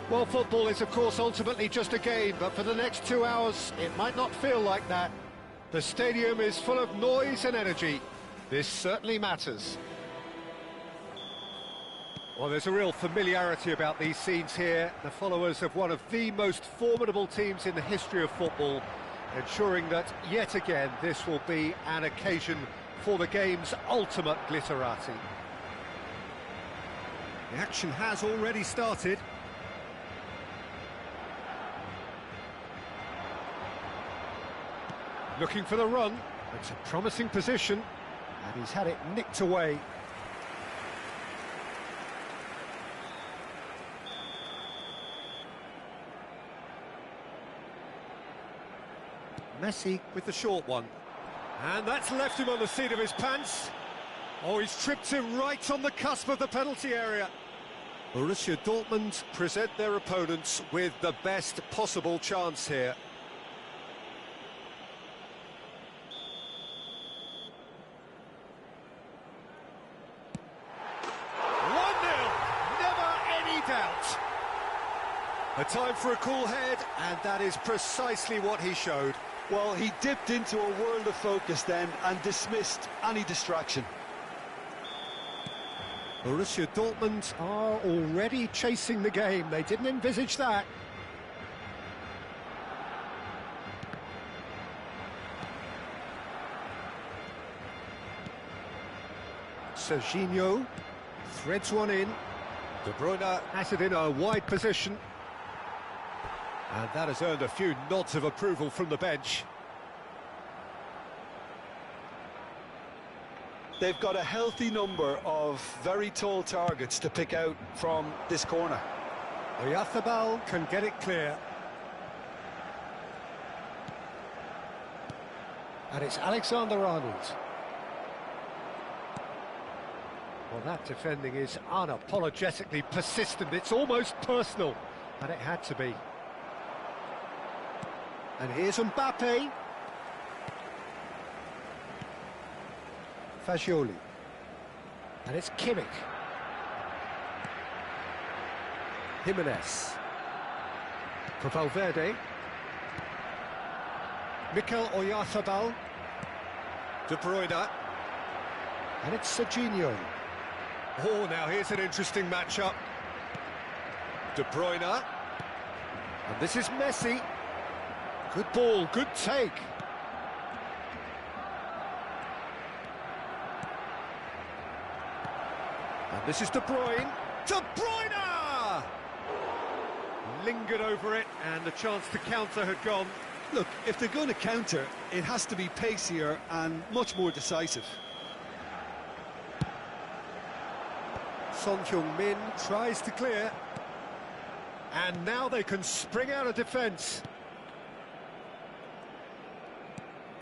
Well, football is, of course, ultimately just a game, but for the next 2 hours, it might not feel like that. The stadium is full of noise and energy. This certainly matters. Well, there's a real familiarity about these scenes here. The followers of one of the most formidable teams in the history of football, ensuring that, yet again, this will be an occasion for the game's ultimate glitterati. The action has already started. Looking for the run. It's a promising position, and he's had it nicked away. Messi with the short one. And that's left him on the seat of his pants. Oh, he's tripped him right on the cusp of the penalty area. Borussia Dortmund present their opponents with the best possible chance here. A time for a cool head, and that is precisely what he showed. Well, he dipped into a world of focus then and dismissed any distraction. Borussia Dortmund are already chasing the game. They didn't envisage that. Serginho threads one in. De Bruyne has it in a wide position. And that has earned a few nods of approval from the bench. They've got a healthy number of very tall targets to pick out from this corner. Oyarzabal can get it clear. And it's Alexander-Arnold. Well, that defending is unapologetically persistent. It's almost personal, and it had to be. And here's Mbappe. Fagioli. And it's Kimmich. Jimenez. For Valverde. Mikel Oyarzabal. De Bruyne. And it's Serginho. Oh, now here's an interesting matchup. De Bruyne. And this is Messi. Good ball, good take. And this is De Bruyne. De Bruyne! Lingered over it, and the chance to counter had gone. Look, if they're going to counter, it has to be pacier and much more decisive. Son Heung-min tries to clear. And now they can spring out of defence.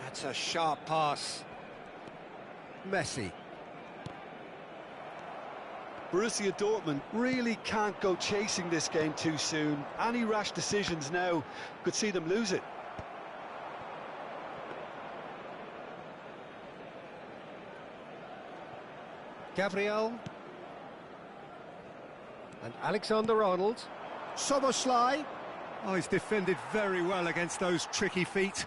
That's a sharp pass. Messi. Borussia Dortmund really can't go chasing this game too soon. Any rash decisions now could see them lose it. Gabriel. And Alexander-Arnold. Szoboszlai. Oh, he's defended very well against those tricky feet.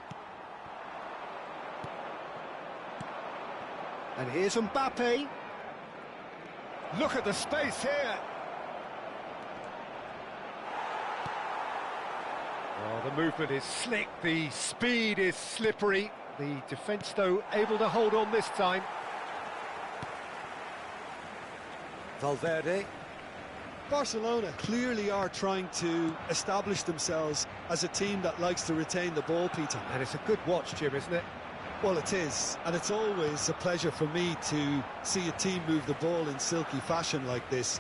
And here's Mbappe. Look at the space here. Oh, the movement is slick, the speed is slippery. The defence, though, able to hold on this time. Valverde. Barcelona clearly are trying to establish themselves as a team that likes to retain the ball, Peter. And it's a good watch, Jim, isn't it? Well, it is, and it's always a pleasure for me to see a team move the ball in silky fashion like this.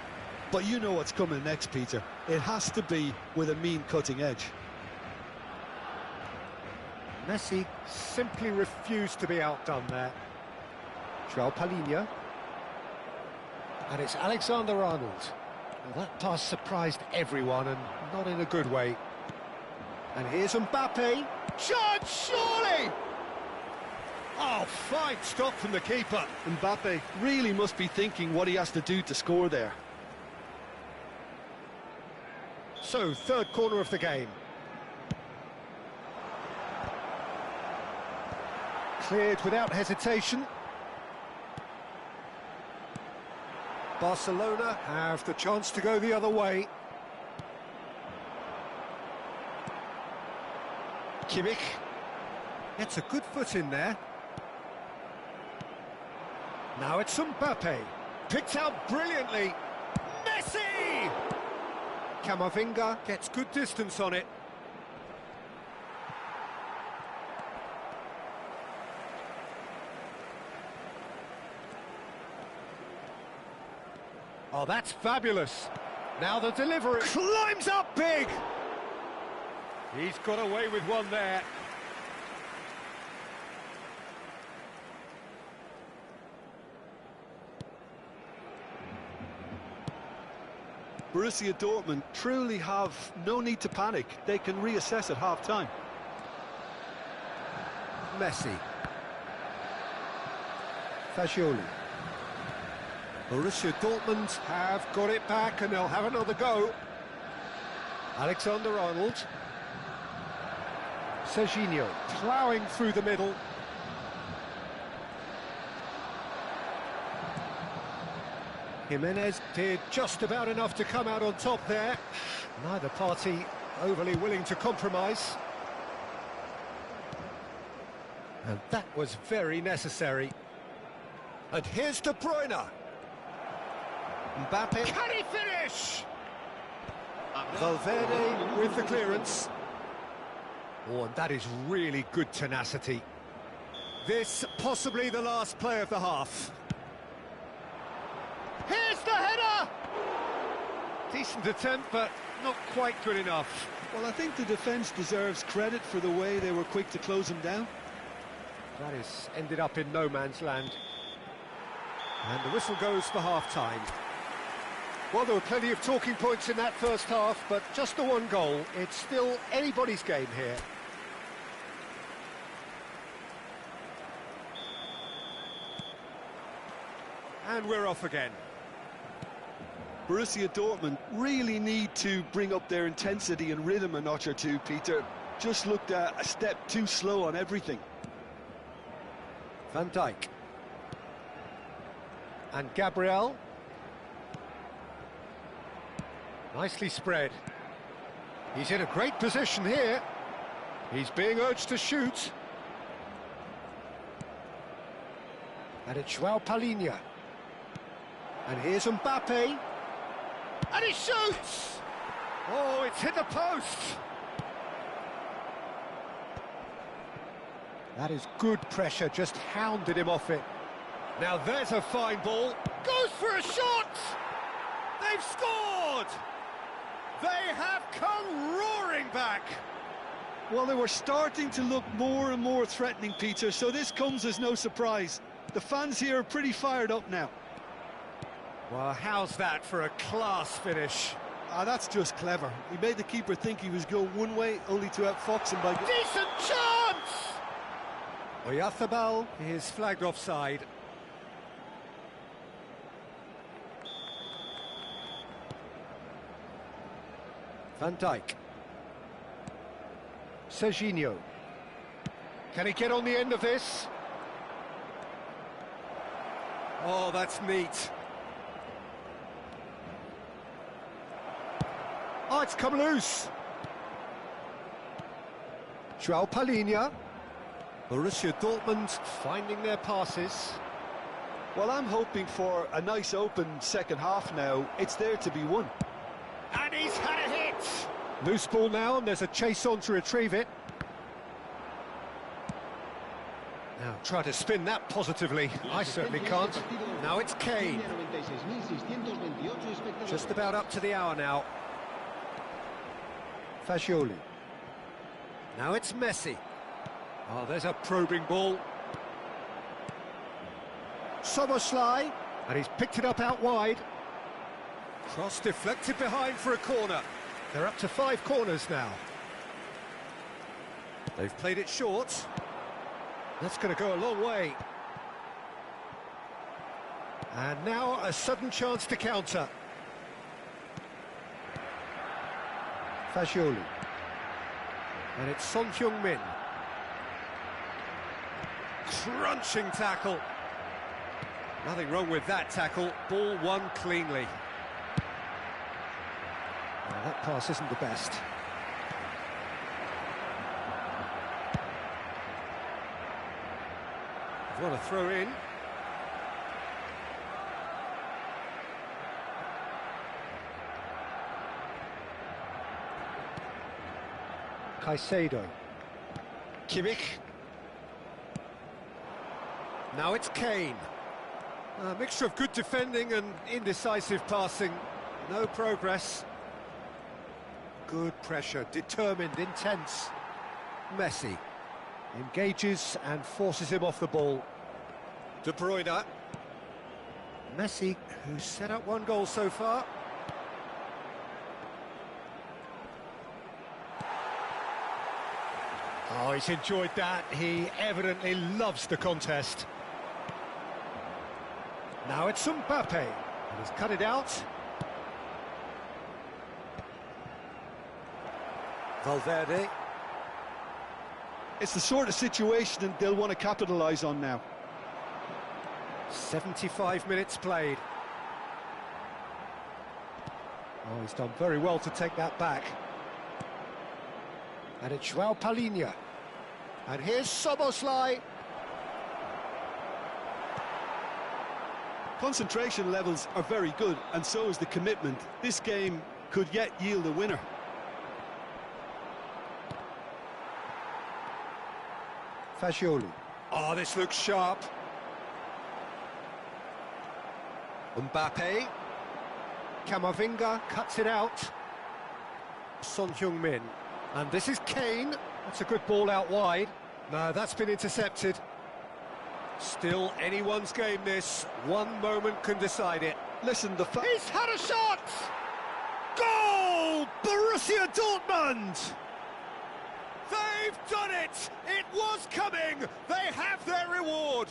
But you know what's coming next, Peter. It has to be with a mean cutting edge. Messi simply refused to be outdone there. João Palhinha. And it's Alexander-Arnold. Well, that pass surprised everyone, and not in a good way. And here's Mbappe. Shot, surely! Oh, fine stop from the keeper. Mbappe really must be thinking what he has to do to score there. So, third corner of the game. Cleared without hesitation. Barcelona have the chance to go the other way. Kimmich gets a good foot in there. Now it's Mbappe. Picked out brilliantly. Messi! Camavinga gets good distance on it. Oh, that's fabulous. Now the delivery. Climbs up big! He's got away with one there. Borussia Dortmund truly have no need to panic. They can reassess at half-time. Messi. Fagioli. Borussia Dortmund have got it back and they'll have another go. Alexander-Arnold. Serginho ploughing through the middle. Jimenez did just about enough to come out on top there. Neither party overly willing to compromise. And that was very necessary. And here's De Bruyne. Mbappe. Can he finish? Valverde with the clearance. Oh, and that is really good tenacity. This possibly the last play of the half. Here's the header! Decent attempt, but not quite good enough. Well, I think the defence deserves credit for the way they were quick to close him down. That has ended up in no man's land. And the whistle goes for half-time. Well, there were plenty of talking points in that first half, but just the one goal. It's still anybody's game here. And we're off again. Borussia Dortmund really need to bring up their intensity and rhythm a notch or two, Peter. Just looked a step too slow on everything. Van Dijk. And Gabriel. Nicely spread. He's in a great position here. He's being urged to shoot. And it's João Palhinha. And here's Mbappe. And he shoots! Oh, it's hit the post! That is good pressure, just hounded him off it. Now there's a fine ball. Goes for a shot! They've scored! They have come roaring back! Well, they were starting to look more and more threatening, Peter, so this comes as no surprise. The fans here are pretty fired up now. Well, how's that for a class finish? That's just clever. He made the keeper think he was going one way, only to outfox him by... Decent chance! Oyarzabal is flagged offside. Van Dijk. Serginho. Can he get on the end of this? Oh, that's neat. Oh, it's come loose. João Palhinha. Borussia Dortmund finding their passes. Well, I'm hoping for a nice open second half now. It's there to be won. And he's had a hit! Loose ball now, and there's a chase on to retrieve it. Now, try to spin that positively. I certainly can't. Now it's Kane. Just about up to the hour now. Fagioli. Now it's Messi. Oh, there's a probing ball. Soboslai, and he's picked it up out wide. Cross deflected behind for a corner. They're up to 5 corners now. They've played it short. That's going to go a long way. And now a sudden chance to counter. Fagioli. And it's Son Heung-min. Crunching tackle. Nothing wrong with that tackle. Ball won cleanly. Well, that pass isn't the best. What a throw in. Caicedo. Kimmich. Now it's Kane. A mixture of good defending and indecisive passing. No progress. Good pressure, determined, intense. Messi engages and forces him off the ball. De Bruyne. Messi, who's set up one goal so far. Oh, he's enjoyed that. He evidently loves the contest. Now it's Mbappe. He's cut it out. Valverde. It's the sort of situation that they'll want to capitalise on now. 75 minutes played. Oh, he's done very well to take that back. And it's João Palhinha. And here's Szoboszlai. Concentration levels are very good, and so is the commitment. This game could yet yield a winner. Fagioli. Oh, this looks sharp. Mbappe. Camavinga cuts it out. Son Heung-min. And this is Kane. That's a good ball out wide. No, that's been intercepted. Still anyone's game, this. One moment can decide it. Listen, He's had a shot! Goal! Borussia Dortmund! They've done it! It was coming! They have their reward!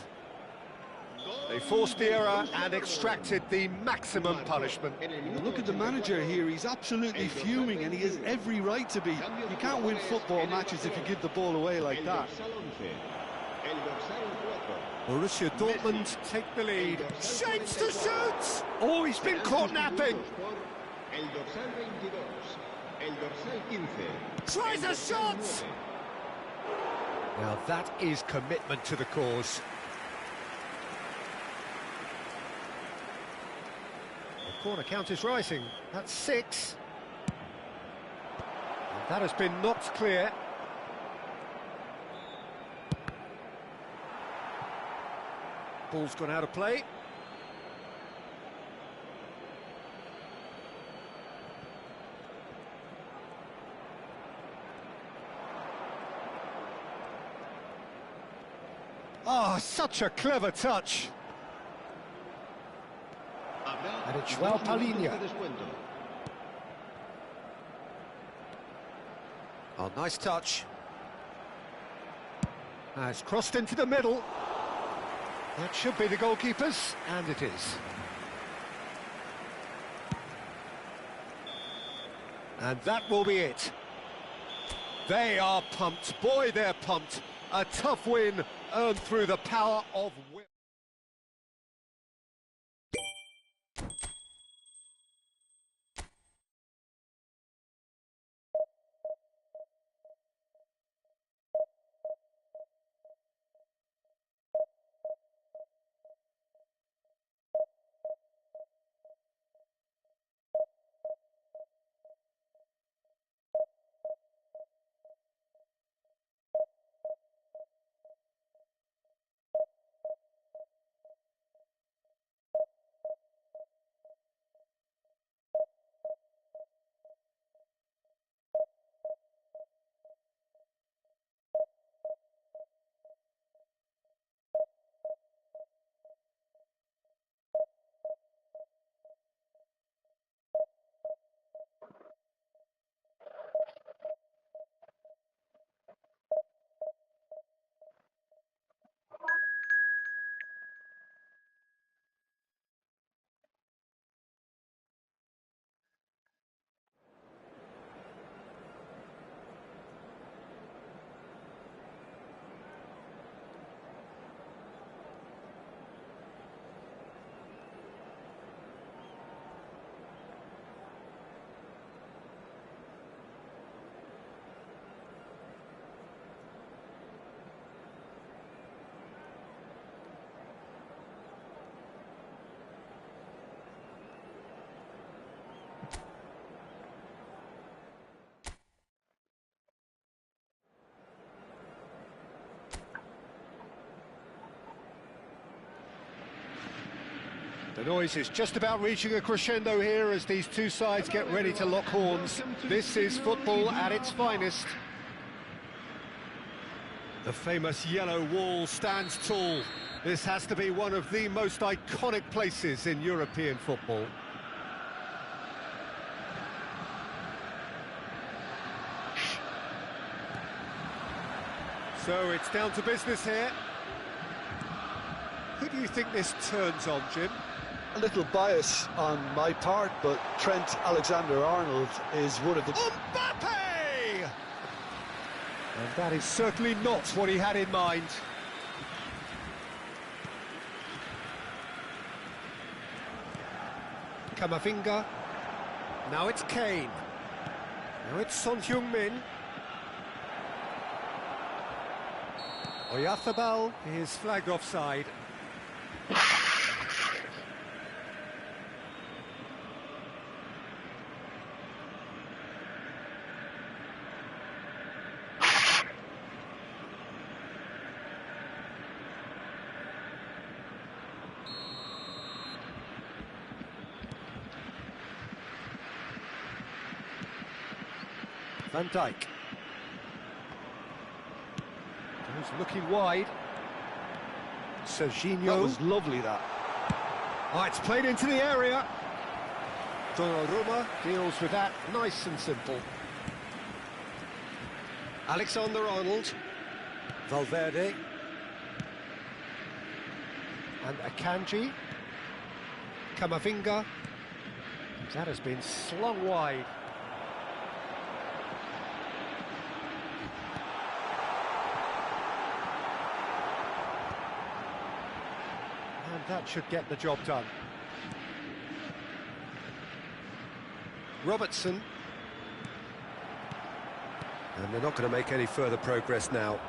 They forced the error and extracted the maximum punishment. Look at the manager here, he's absolutely fuming, and he has every right to be. You can't win football matches if you give the ball away like that. Borussia Dortmund take the lead. Shapes to shoot! Oh, he's been caught napping! Tries a shot! Now that is commitment to the cause. The corner count is rising. That's 6. And that has been knocked clear. Ball's gone out of play. Oh, such a clever touch. And it's João Palhinha. Oh, nice touch. It's crossed into the middle. That should be the goalkeeper's, and it is. And that will be it. They are pumped. Boy, they're pumped. A tough win earned through the power of will. The noise is just about reaching a crescendo here as these two sides get ready to lock horns. This is football at its finest. The famous yellow wall stands tall. This has to be one of the most iconic places in European football. So it's down to business here. Who do you think this turns on, Jim? A little bias on my part, but Trent Alexander-Arnold is one of the... Mbappe! And that is certainly not what he had in mind. Kamavinga. Now it's Kane. Now it's Son Heung-min. Oyarzabal is flagged offside. Van Dijk. He's looking wide. Serginho. That was lovely, that. Oh, it's played into the area. Donnarumma deals with that nice and simple. Alexander-Arnold. Valverde. And Akanji. Kamavinga. That has been slung wide. That should get the job done. Robertson. And they're not going to make any further progress now.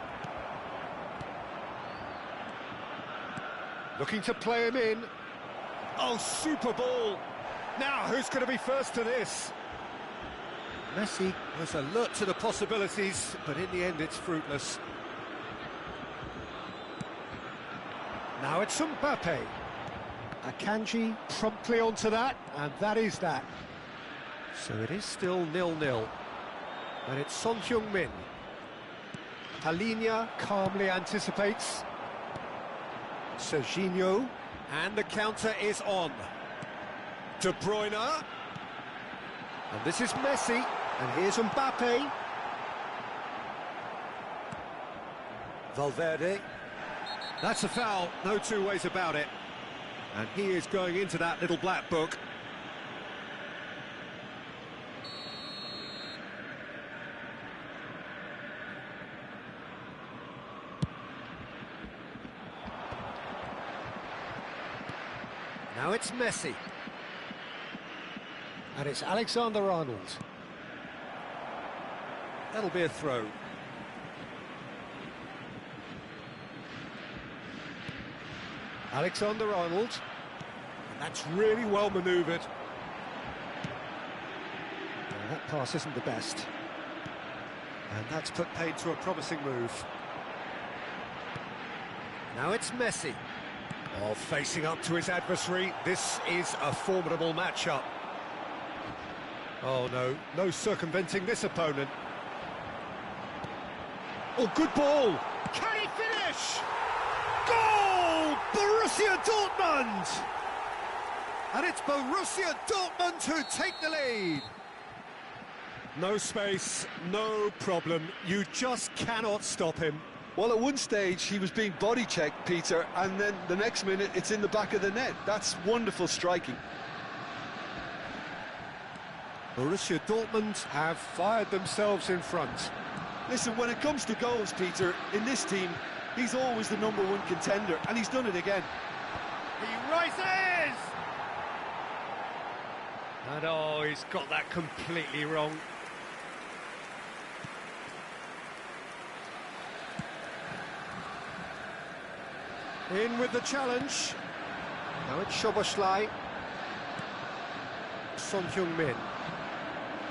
Looking to play him in. Oh, super ball. Now, who's going to be first to this? Messi was alert to the possibilities, but in the end it's fruitless. Now it's Mbappe. Akanji promptly onto that, and that is that. So it is still 0-0. And it's Son Heung-min. Palhinha calmly anticipates. Serginho. And the counter is on. De Bruyne. And this is Messi. And here's Mbappe. Valverde. That's a foul, no two ways about it. And he is going into that little black book. Now it's Messi. And it's Alexander-Arnold. That'll be a throw. Alexander-Arnold, and that's really well manoeuvred. Well, that pass isn't the best, and that's put paid to a promising move. Now it's Messi. Oh, facing up to his adversary, this is a formidable matchup. Oh no, no circumventing this opponent. Oh, good ball! Can he finish? Goal! Borussia Dortmund! And it's Borussia Dortmund who take the lead. No space, no problem. You just cannot stop him. Well, at one stage he was being body checked, Peter, and then the next minute it's in the back of the net. That's wonderful striking. Borussia Dortmund have fired themselves in front. Listen, when it comes to goals, Peter, in this team, he's always the #1 contender, and he's done it again. He rises! And oh, he's got that completely wrong. In with the challenge. Now it's Szoboszlai. Son Heung-min.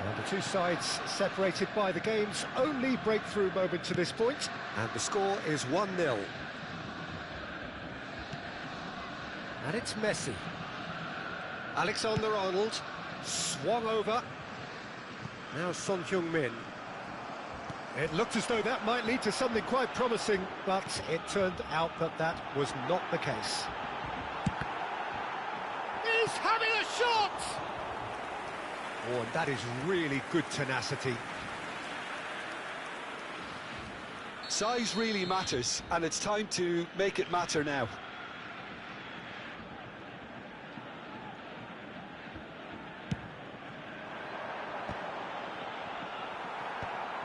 And the two sides separated by the game's only breakthrough moment to this point. And the score is 1-0. And it's Messi. Alexander-Arnold swung over. Now Son Heung-min. It looked as though that might lead to something quite promising, but it turned out that that was not the case. He's having a shot! Oh, and that is really good tenacity. Size really matters, and it's time to make it matter now.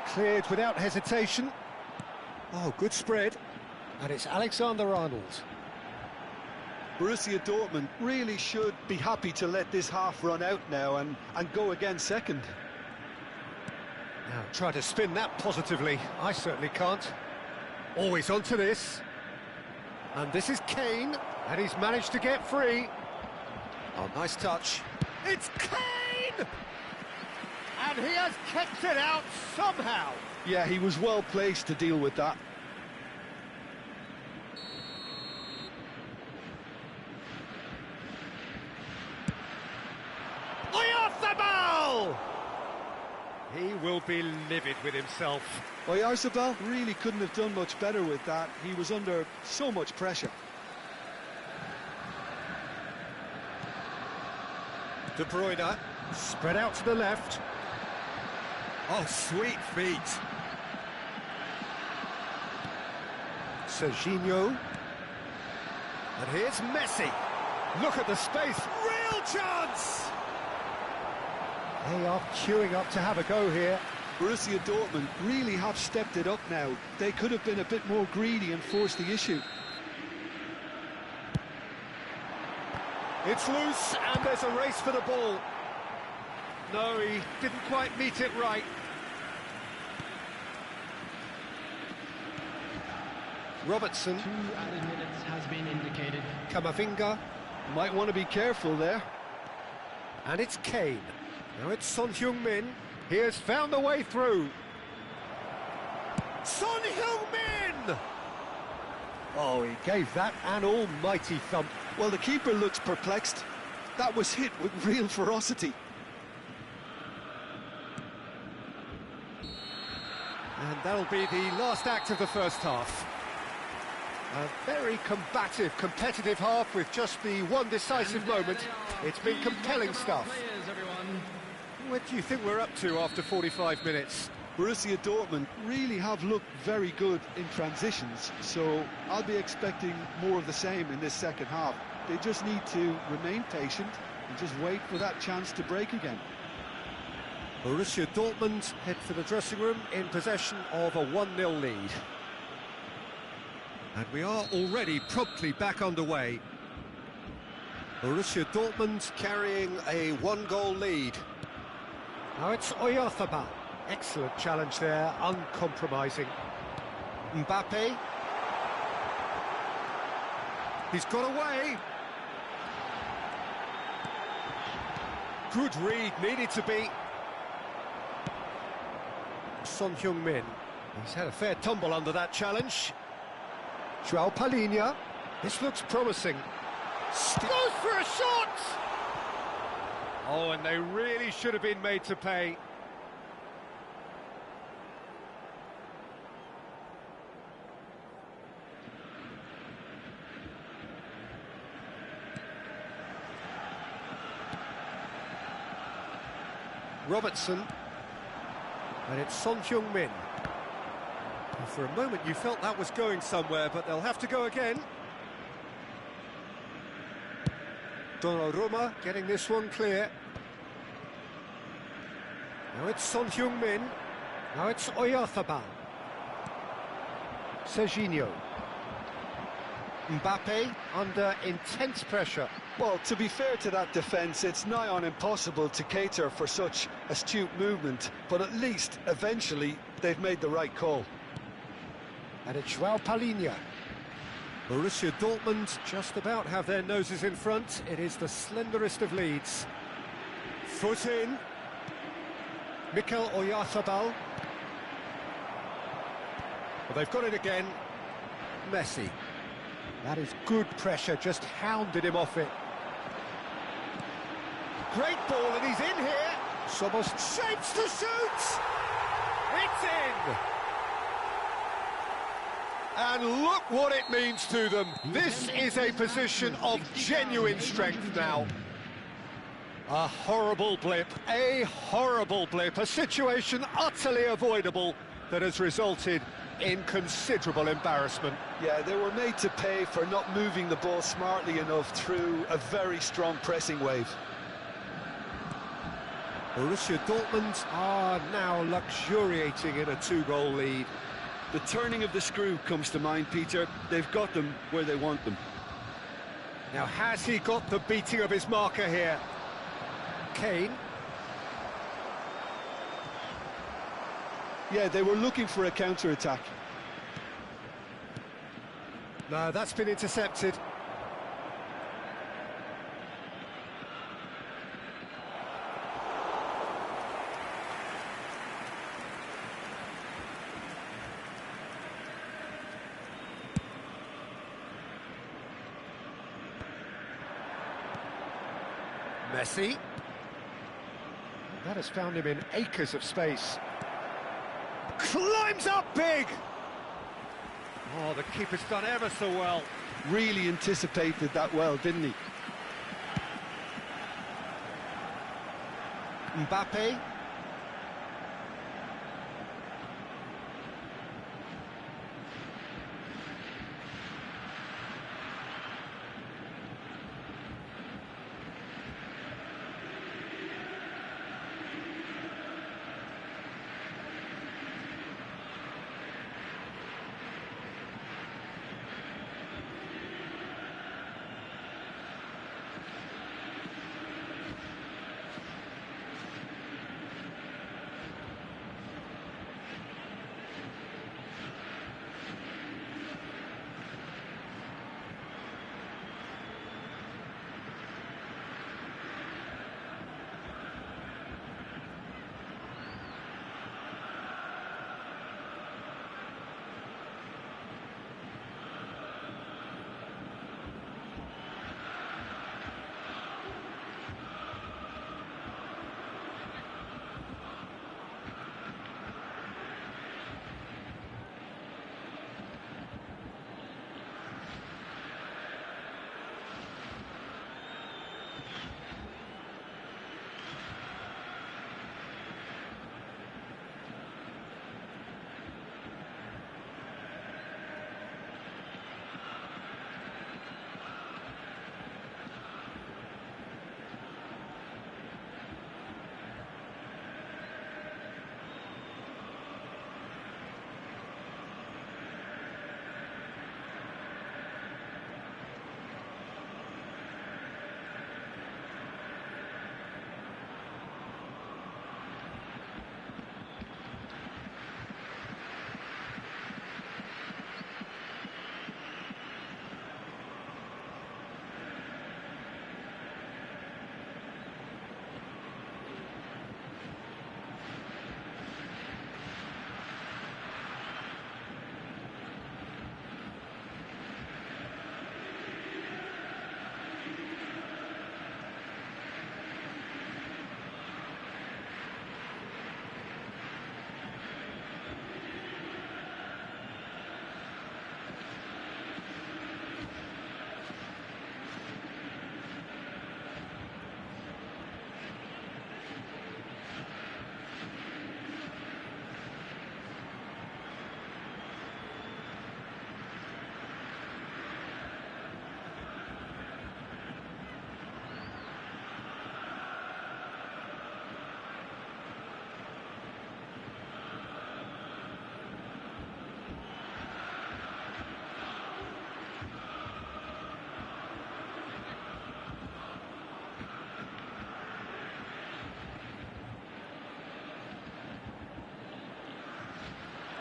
Cleared without hesitation. Oh, good spread. And it's Alexander-Arnold. Borussia Dortmund really should be happy to let this half run out now and go again second. Now, try to spin that positively. I certainly can't. Always onto this. And this is Kane, and he's managed to get free. Oh, nice touch. It's Kane! And he has kept it out somehow. Yeah, he was well placed to deal with that. Oyarzabal! He will be livid with himself. Oyarzabal really couldn't have done much better with that. He was under so much pressure. De Bruyne, spread out to the left. Oh, sweet feet. Serginho. And here's Messi. Look at the space. Real chance! They are queuing up to have a go here. Borussia Dortmund really have stepped it up now. They could have been a bit more greedy and forced the issue. It's loose, and there's a race for the ball. No, he didn't quite meet it right. Robertson. 2 added minutes has been indicated. Camavinga. Might want to be careful there. And it's Kane. Now it's Son Heung-min. He has found a way through. Son Heung-min! Oh, he gave that an almighty thump. Well, the keeper looks perplexed. That was hit with real ferocity. And that'll be the last act of the first half. A very combative, competitive half with just the one decisive moment. It's been compelling stuff. What do you think we're up to after 45 minutes? Borussia Dortmund really have looked very good in transitions, so I'll be expecting more of the same in this second half. They just need to remain patient and just wait for that chance to break again. Borussia Dortmund head for the dressing room in possession of a 1-0 lead. And we are already promptly back underway. Borussia Dortmund carrying a 1-goal lead. Now it's Oyarzabal. Excellent challenge there, uncompromising. Mbappe. He's got away. Good read, needed to be. Son Heung-min. He's had a fair tumble under that challenge. João Palhinha. This looks promising. Goes for a shot! Oh, and they really should have been made to pay. Robertson. And it's Son Heung-min. For a moment you felt that was going somewhere, but they'll have to go again. Donnarumma getting this one clear. Now it's Son Heung-min. Now it's Oyarzabal. Serginho. Mbappe under intense pressure. Well, to be fair to that defence, it's nigh on impossible to cater for such astute movement, but at least, eventually, they've made the right call. And it's João Palhinha. Borussia Dortmund just about have their noses in front. It is the slenderest of leads. Foot in. Mikel Oyarzabal. Well, they've got it again. Messi. That is good pressure, just hounded him off it. Great ball, and he's in here. Somos shapes to shoot. It's in. And look what it means to them. This is a position of genuine strength now. A horrible blip, a situation utterly avoidable that has resulted in considerable embarrassment. Yeah, they were made to pay for not moving the ball smartly enough through a very strong pressing wave. Borussia Dortmund are now luxuriating in a 2-goal lead. The turning of the screw comes to mind, Peter. They've got them where they want them. Now, has he got the beating of his marker here? Kane. Yeah, they were looking for a counter-attack. No, that's been intercepted. Messi. That has found him in acres of space. Climbs up big! Oh, the keeper's done ever so well. Really anticipated that well, didn't he? Mbappe.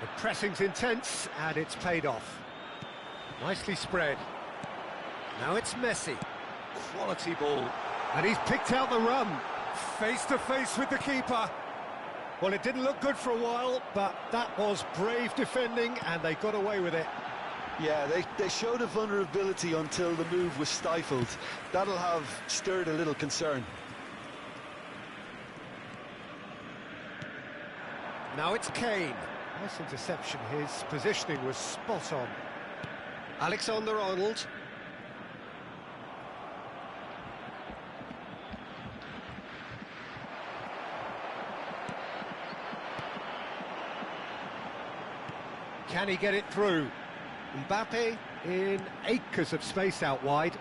The pressing's intense, and it's paid off. Nicely spread. Now it's Messi. Quality ball. And he's picked out the run. Face to face with the keeper. Well, it didn't look good for a while, but that was brave defending, and they got away with it. Yeah, they showed a vulnerability until the move was stifled. That'll have stirred a little concern. Now it's Kane. Nice interception, his positioning was spot on. Alexander-Arnold. Can he get it through? Mbappe in acres of space out wide.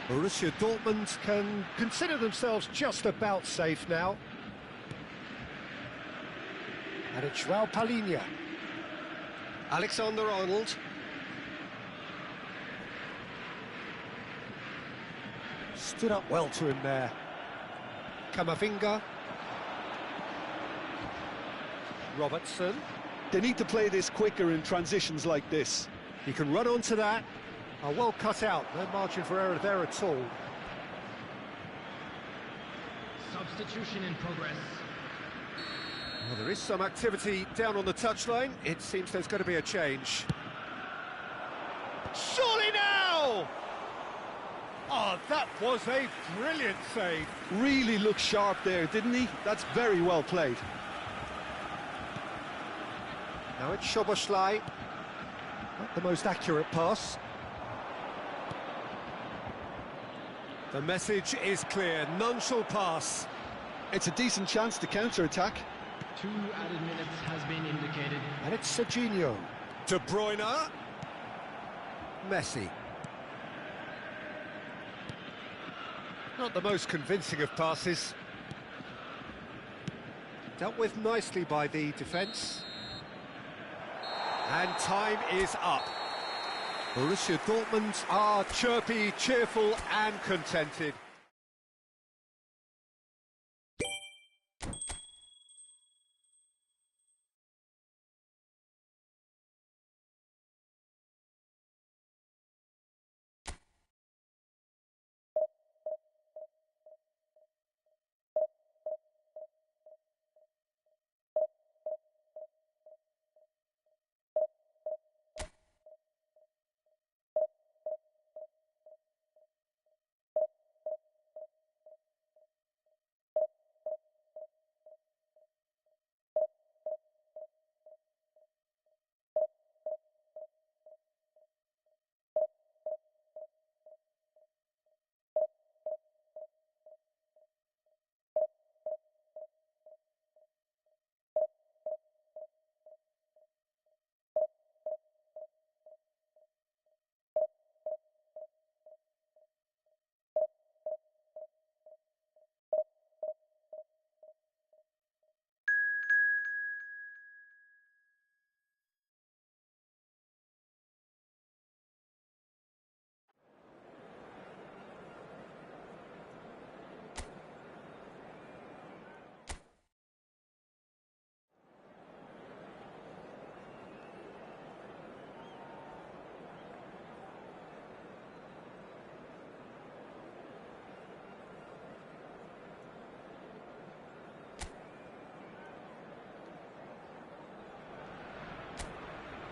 Borussia Dortmund can consider themselves just about safe now. And it's Joao Palhinha. Alexander-Arnold. Stood up well to him there. Camavinga. Robertson. They need to play this quicker in transitions like this. He can run onto that. Oh, well cut out, no margin for error there at all. Substitution in progress. Well, there is some activity down on the touchline. It seems there's going to be a change. Surely now! Oh, that was a brilliant save. Really looked sharp there, didn't he? That's very well played. Now it's Szoboszlai. Not the most accurate pass. The message is clear, none shall pass. It's a decent chance to counter-attack. 2 added minutes has been indicated. And it's Serginho. De Bruyne. Messi. Not the most convincing of passes. Dealt with nicely by the defence. And time is up. Borussia Dortmund are chirpy, cheerful and contented.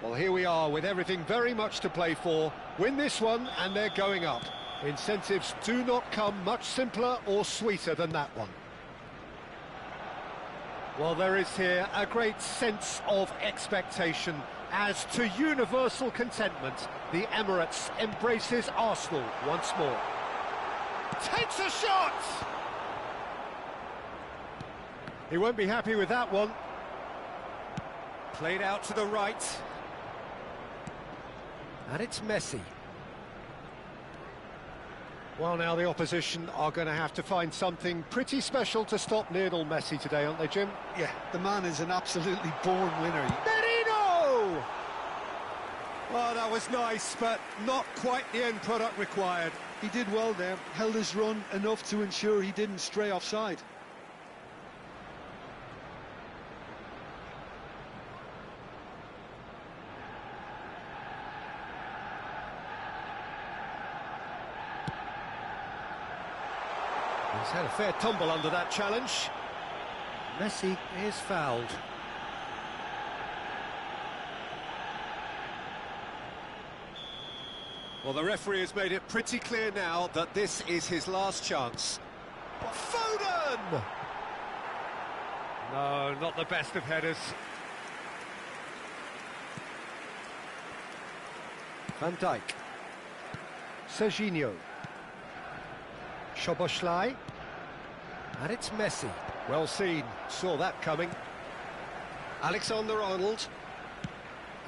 Well, here we are with everything very much to play for. Win this one and they're going up. Incentives do not come much simpler or sweeter than that one. Well, there is here a great sense of expectation. As to universal contentment, the Emirates embraces Arsenal once more. Takes a shot! He won't be happy with that one. Played out to the right. And it's Messi. Well, now the opposition are going to have to find something pretty special to stop Lionel Messi today, aren't they, Jim? Yeah, the man is an absolutely born winner. Merino! Well, that was nice, but not quite the end product required. He did well there, held his run enough to ensure he didn't stray offside. He's had a fair tumble under that challenge. Messi is fouled. Well, the referee has made it pretty clear now that this is his last chance. Foden! No, not the best of headers. Van Dijk. Serginho. Szoboszlai. And it's Messi. Well seen, saw that coming. Alexander-Arnold.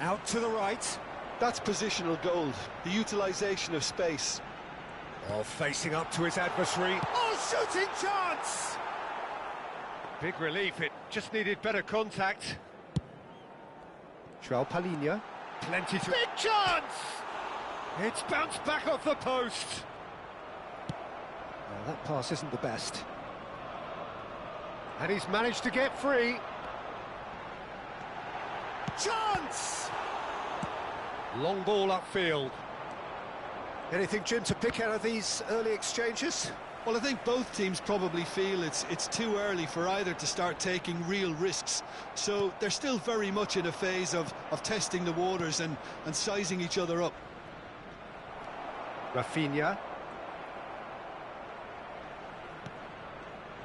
Out to the right. That's positional gold, the utilisation of space. Oh, facing up to his adversary. Oh, shooting chance! Big relief, it just needed better contact. João Palhinha. Plenty to... Big chance! It's bounced back off the post. Well, that pass isn't the best. And he's managed to get free. Chance! Long ball upfield. Anything, Jim, to pick out of these early exchanges? Well, I think both teams probably feel it's too early for either to start taking real risks. So they're still very much in a phase of testing the waters and sizing each other up. Rafinha.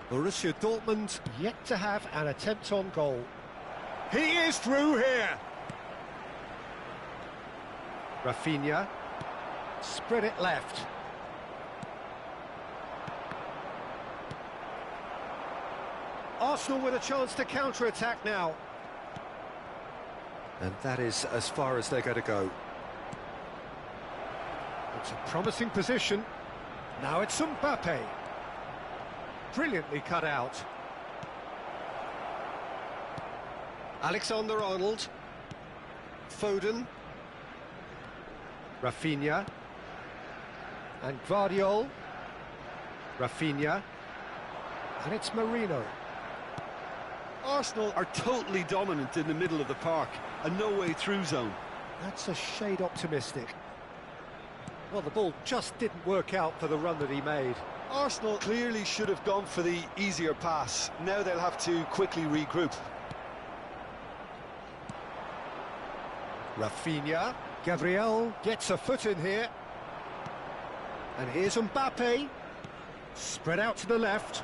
Borussia Dortmund yet to have an attempt on goal. He is through here. Rafinha. Spread it left. Arsenal with a chance to counter-attack now. And that is as far as they're going to go. It's a promising position. Now it's Mbappe. Brilliantly cut out. Alexander-Arnold. Foden. Rafinha. And Guardiola. Rafinha. And it's Marino. Arsenal are totally dominant in the middle of the park, a no-way through zone. That's a shade optimistic. Well, the ball just didn't work out for the run that he made. Arsenal clearly should have gone for the easier pass. Now they'll have to quickly regroup. Rafinha. Gabriel gets a foot in here. And here's Mbappe. Spread out to the left.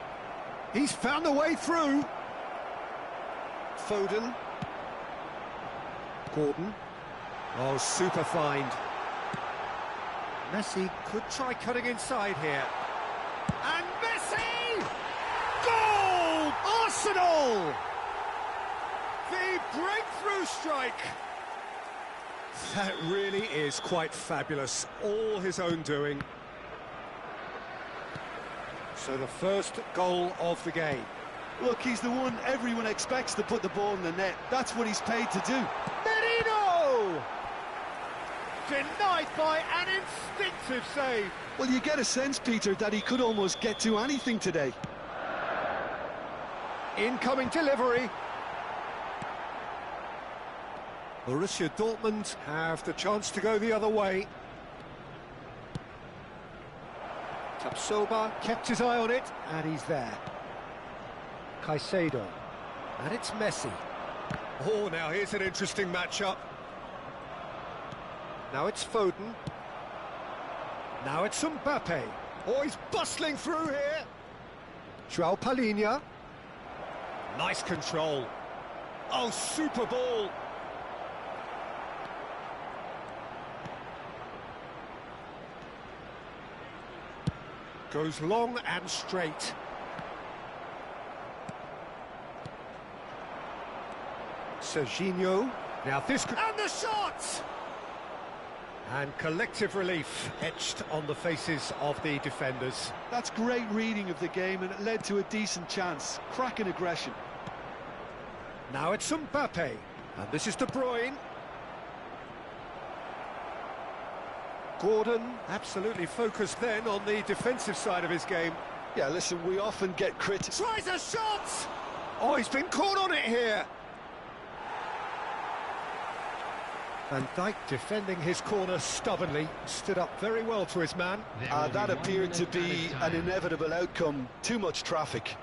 He's found a way through. Foden. Gordon. Oh, super find. Messi could try cutting inside here. And Messi! Goal! Arsenal! The breakthrough strike! That really is quite fabulous. All his own doing. So the first goal of the game. Look, he's the one everyone expects to put the ball in the net. That's what he's paid to do. Merino! Denied by an instinctive save. Well, you get a sense, Peter, that he could almost get to anything today. Incoming delivery. Borussia Dortmund have the chance to go the other way. Tapsoba kept his eye on it, and he's there. Caicedo. And it's Messi. Oh, now here's an interesting matchup. Now it's Foden. Now it's Mbappe. Oh, he's bustling through here. João Palhinha. Nice control. Oh, super ball. Goes long and straight. Serginho. Now this could... And the shot! And collective relief etched on the faces of the defenders. That's great reading of the game, and it led to a decent chance. Cracking aggression. Now it's Mbappe. And this is De Bruyne. Gordon, absolutely focused then on the defensive side of his game. Yeah, listen, we often get critics. Tries a shot! Oh, he's been caught on it here. Van Dijk defending his corner stubbornly, stood up very well to his man. That appeared to be an inevitable outcome. Too much traffic.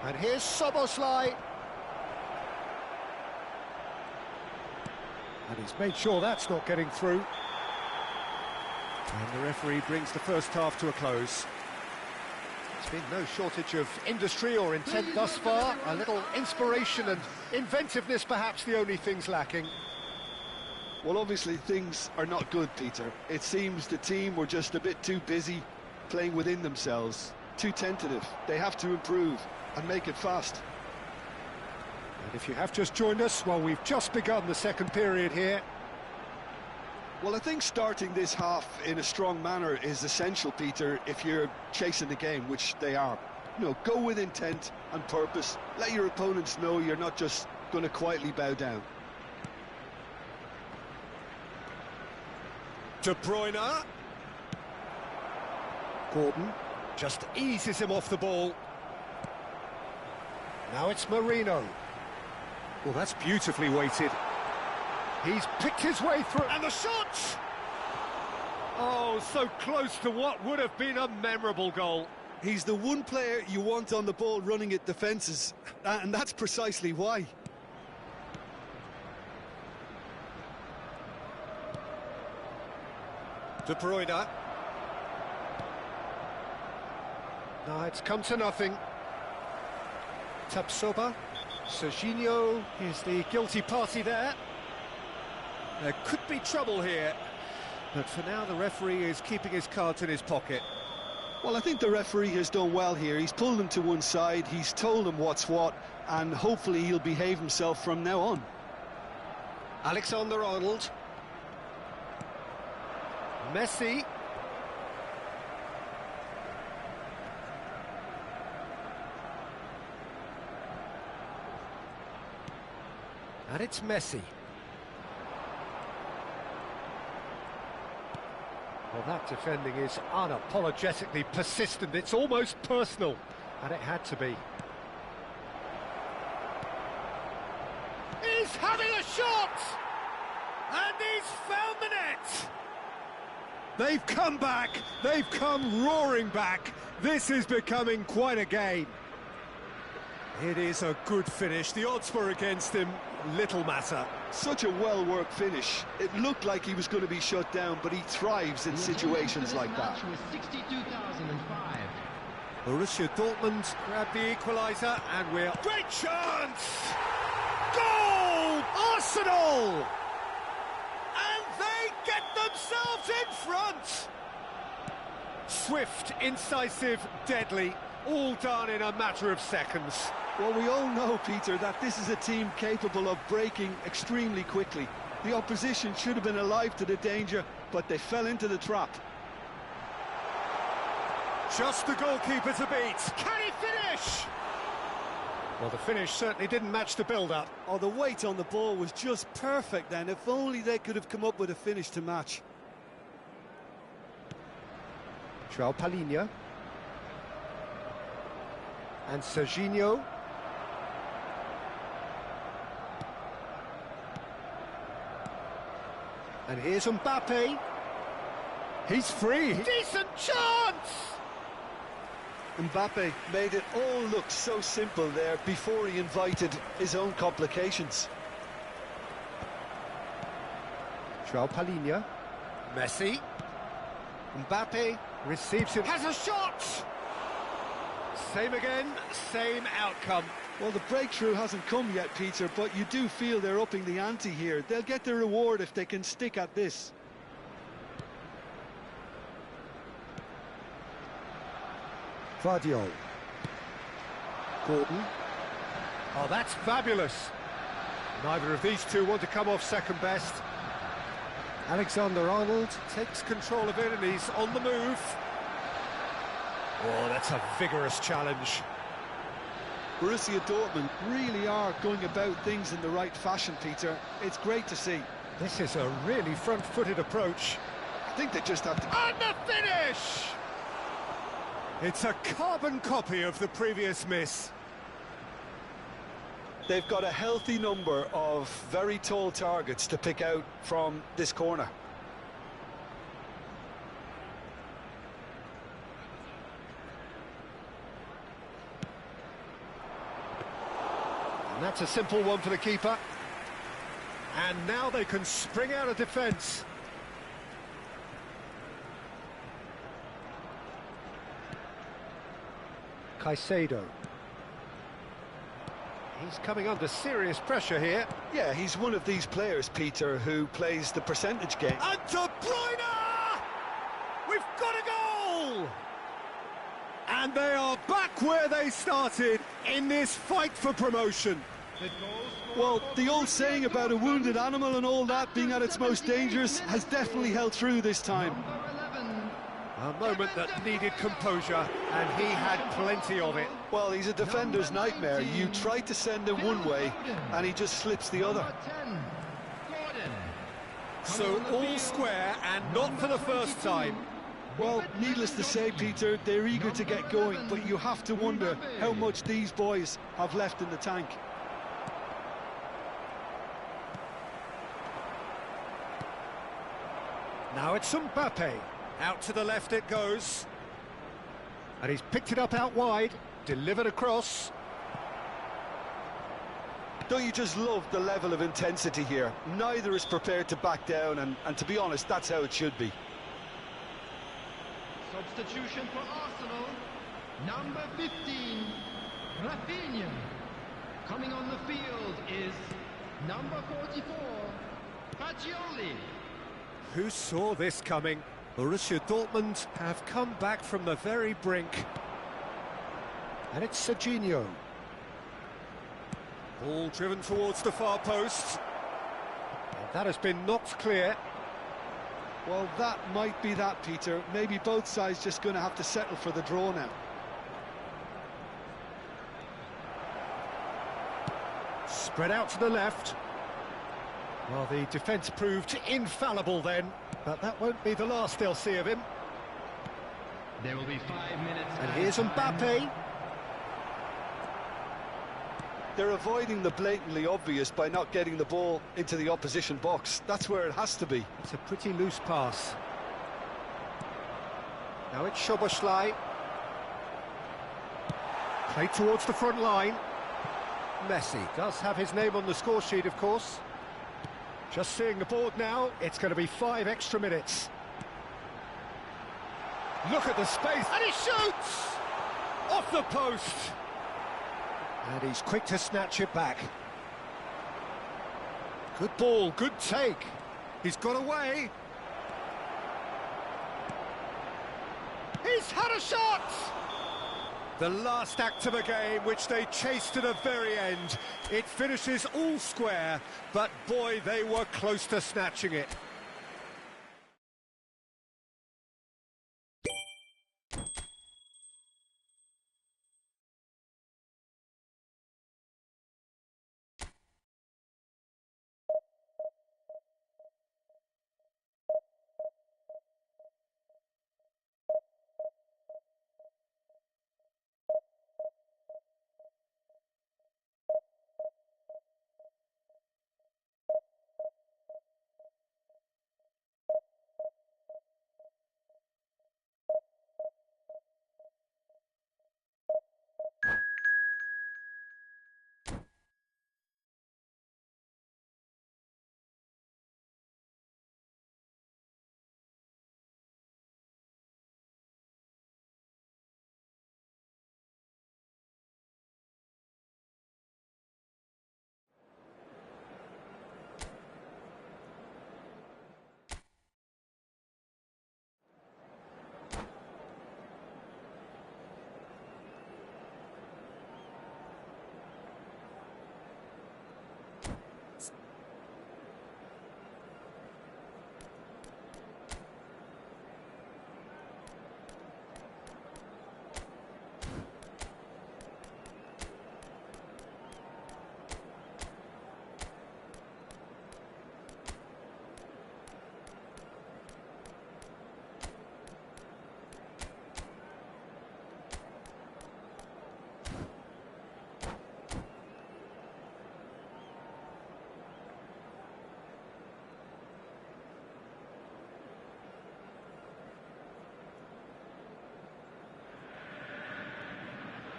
And here's Szoboszlai. And he's made sure that's not getting through. And the referee brings the first half to a close. There's been no shortage of industry or intent thus far. A little inspiration and inventiveness, perhaps the only things lacking. Well, obviously things are not good, Peter. It seems the team were just a bit too busy playing within themselves, too tentative. They have to improve and make it fast. And if you have just joined us, well, we've just begun the second period here. Well, I think starting this half in a strong manner is essential, Peter, if you're chasing the game, which they are. You know, go with intent and purpose. Let your opponents know you're not just going to quietly bow down. De Bruyne. Gordon just eases him off the ball. Now it's Marino. Well, that's beautifully weighted. He's picked his way through, and the shot! Oh, so close to what would have been a memorable goal. He's the one player you want on the ball running at defences, and that's precisely why. De Bruyne. No, it's come to nothing. Tapsoba. Serginho is the guilty party there. There could be trouble here, but for now the referee is keeping his cards in his pocket. Well, I think the referee has done well here. He's pulled him to one side, he's told him what's what, and hopefully he'll behave himself from now on. Alexander-Arnold. Messi. And it's Messi. Well, that defending is unapologetically persistent. It's almost personal, and it had to be. He's having a shot! And he's found the net! They've come back, they've come roaring back. This is becoming quite a game. It is a good finish. The odds were against him, little matter. Such a well-worked finish. It looked like he was going to be shut down, but he thrives in situations like that. 62,005. Borussia Dortmund grabbed the equaliser, and we're... Great chance! Goal! Arsenal! And they get themselves in front! Swift, incisive, deadly, all done in a matter of seconds. Well, we all know, Peter, that this is a team capable of breaking extremely quickly. The opposition should have been alive to the danger, but they fell into the trap. Just the goalkeeper to beat. Can he finish? Well, the finish certainly didn't match the build-up. Oh, the weight on the ball was just perfect then. If only they could have come up with a finish to match. João Palhinha. And Serginho. And here's Mbappe. He's free. Decent chance! Mbappe made it all look so simple there before he invited his own complications. João Palhinha. Messi. Mbappe receives him. Has a shot! Same again, same outcome. Well, the breakthrough hasn't come yet, Peter, but you do feel they're upping the ante here. They'll get the reward if they can stick at this. Vardiol. Gordon. Oh, that's fabulous. Neither of these two want to come off second best. Alexander-Arnold takes control of it and he's on the move. Oh, that's a vigorous challenge. Borussia Dortmund really are going about things in the right fashion, Peter. It's great to see. This is a really front-footed approach. I think they just have to... And the finish! It's a carbon copy of the previous miss. They've got a healthy number of very tall targets to pick out from this corner. And that's a simple one for the keeper. And now they can spring out of defence. Caicedo. He's coming under serious pressure here. Yeah, he's one of these players, Peter, who plays the percentage game. And De Bruyne! We've got a goal! And they are back where they started in this fight for promotion. Well, the old saying about a wounded animal and all that being at its most dangerous has definitely held through this time. A moment that needed composure, and he had plenty of it. Well, he's a defender's nightmare. You try to send him one way, and he just slips the other. So all square, and not for the first time. Well, needless to say, Peter, they're eager to get going, but you have to wonder how much these boys have left in the tank. Now it's Mbappe. Out to the left it goes. And he's picked it up out wide, delivered across. Don't you just love the level of intensity here? Neither is prepared to back down, and to be honest, that's how it should be. Substitution for Arsenal, number 15, Rafinha. Coming on the field is number 44, Fagioli. Who saw this coming? Borussia Dortmund have come back from the very brink. And it's Serginho. Ball driven towards the far post. And that has been knocked clear. Well, that might be that, Peter. Maybe both sides just going to have to settle for the draw now. Spread out to the left. Well, the defence proved infallible then, but that won't be the last they'll see of him. There will be 5 minutes. And here's Mbappe. They're avoiding the blatantly obvious by not getting the ball into the opposition box. That's where it has to be. It's a pretty loose pass. Now it's Szoboszlai. Played towards the front line. Messi does have his name on the score sheet, of course. Just seeing the board now, it's going to be 5 extra minutes. Look at the space, and he shoots! Off the post! And he's quick to snatch it back. Good ball, good take. He's got away. He's had a shot! The last act of a game, which they chased to the very end. It finishes all square, but boy, they were close to snatching it.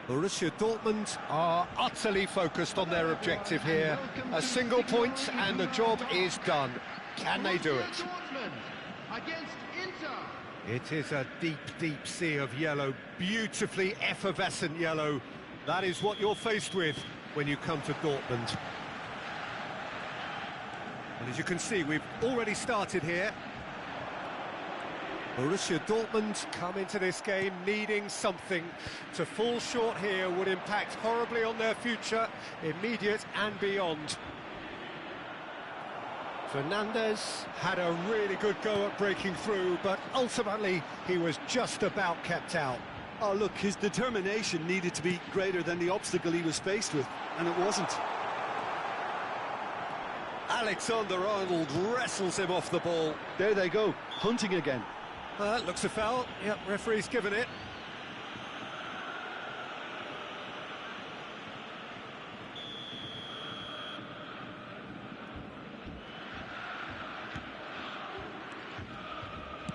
Borussia Dortmund are utterly focused on their objective here. A single point and the job is done. Can they do it? Dortmund against Inter. It is a deep, deep sea of yellow, beautifully effervescent yellow. That is what you're faced with when you come to Dortmund. And as you can see, we've already started here. Borussia Dortmund come into this game needing something. To fall short here would impact horribly on their future, immediate and beyond. Fernandes had a really good go at breaking through, but ultimately he was just about kept out. Oh, look, his determination needed to be greater than the obstacle he was faced with, and it wasn't. Alexander-Arnold wrestles him off the ball. There they go, hunting again. Looks a foul. Yep, referee's given it.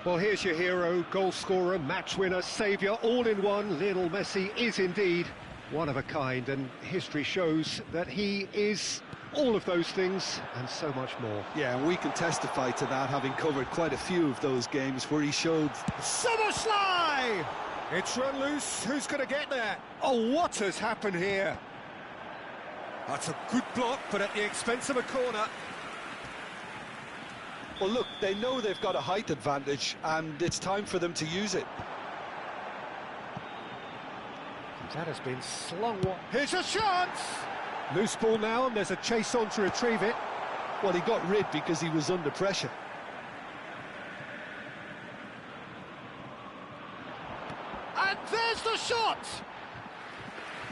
Well, here's your hero, goal scorer, match winner, saviour, all in one. Lionel Messi is indeed one of a kind, and history shows that he is all of those things and so much more. Yeah, and we can testify to that, having covered quite a few of those games where he showed... Summerslide! It's run loose, who's going to get there? Oh, what has happened here? That's a good block, but at the expense of a corner. Well, look, they know they've got a height advantage, and it's time for them to use it. That has been slung. Here's a chance! Loose ball now, and there's a chase on to retrieve it. Well, he got rid because he was under pressure. And there's the shot!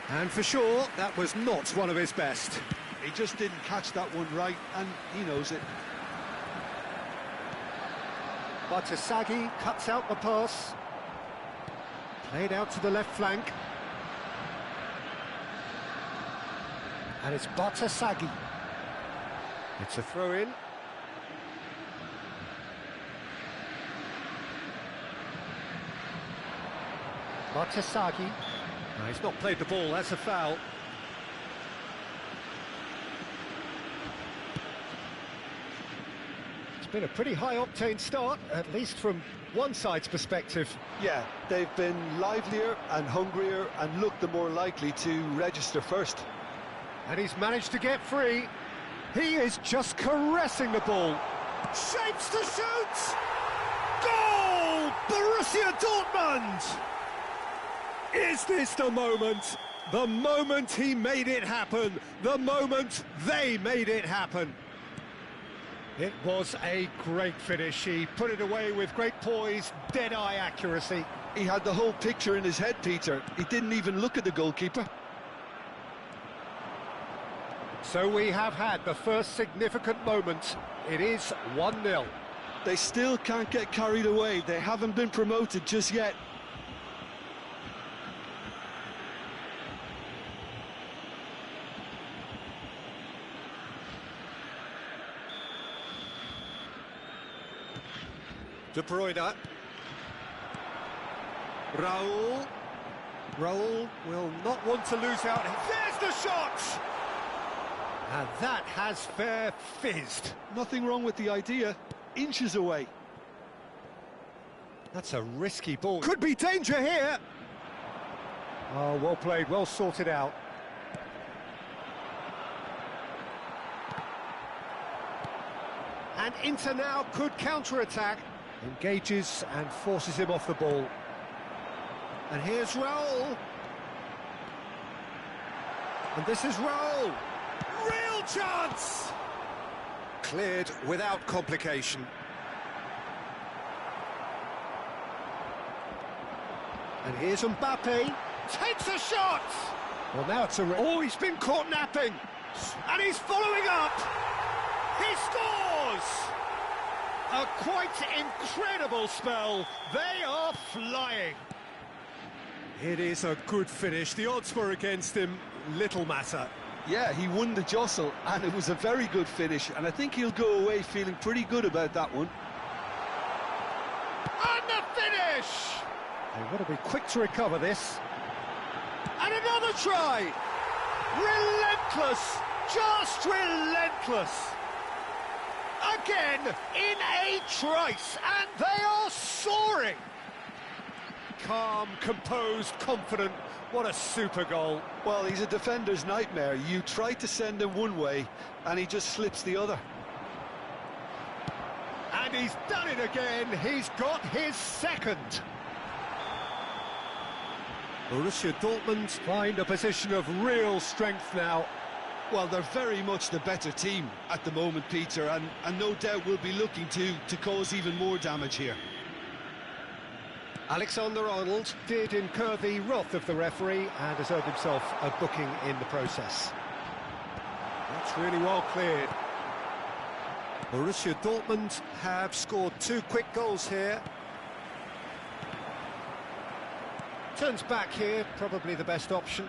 And for sure, that was not one of his best. He just didn't catch that one right, and he knows it. Bartasaghi cuts out the pass. Played out to the left flank. And it's Bartasaghi. It's a throw-in. Bartasaghi. No, he's not played the ball, that's a foul. It's been a pretty high-octane start, at least from one side's perspective. Yeah, they've been livelier and hungrier and looked the more likely to register first. And he's managed to get free. He is just caressing the ball. Shapes to shoot! Goal! Borussia Dortmund! Is this the moment? The moment he made it happen. The moment they made it happen. It was a great finish. He put it away with great poise, dead-eye accuracy. He had the whole picture in his head, Peter. He didn't even look at the goalkeeper. So we have had the first significant moment. It is 1-0. They still can't get carried away. They haven't been promoted just yet. De Bruyne. Raul. Raul will not want to lose out. There's the shot! And that has fair fizzed. Nothing wrong with the idea. Inches away. That's a risky ball. Could be danger here. Oh, well played, well sorted out. And Inter now could counter-attack. Engages and forces him off the ball. And here's Raul. And this is Raul. Real chance! Cleared without complication. And here's Mbappe. Takes a shot! Well, now it's a... Oh, he's been caught napping. And he's following up. He scores! A quite incredible spell. They are flying. It is a good finish. The odds were against him. Little matter. Yeah, he won the jostle, and it was a very good finish, and I think he'll go away feeling pretty good about that one. And the finish! They've got to be quick to recover this. And another try! Relentless! Just relentless! A again in a trice, and they are soaring. Calm, composed, confident. What a super goal. Well, he's a defender's nightmare. You try to send him one way, and he just slips the other. And he's done it again. He's got his second. Borussia Dortmund find a position of real strength now. Well, they're very much the better team at the moment, Peter, and no doubt will be looking to cause even more damage here. Alexander-Arnold did incur the wrath of the referee and has earned himself a booking in the process. That's really well cleared. Borussia Dortmund have scored 2 quick goals here. Turns back here, probably the best option.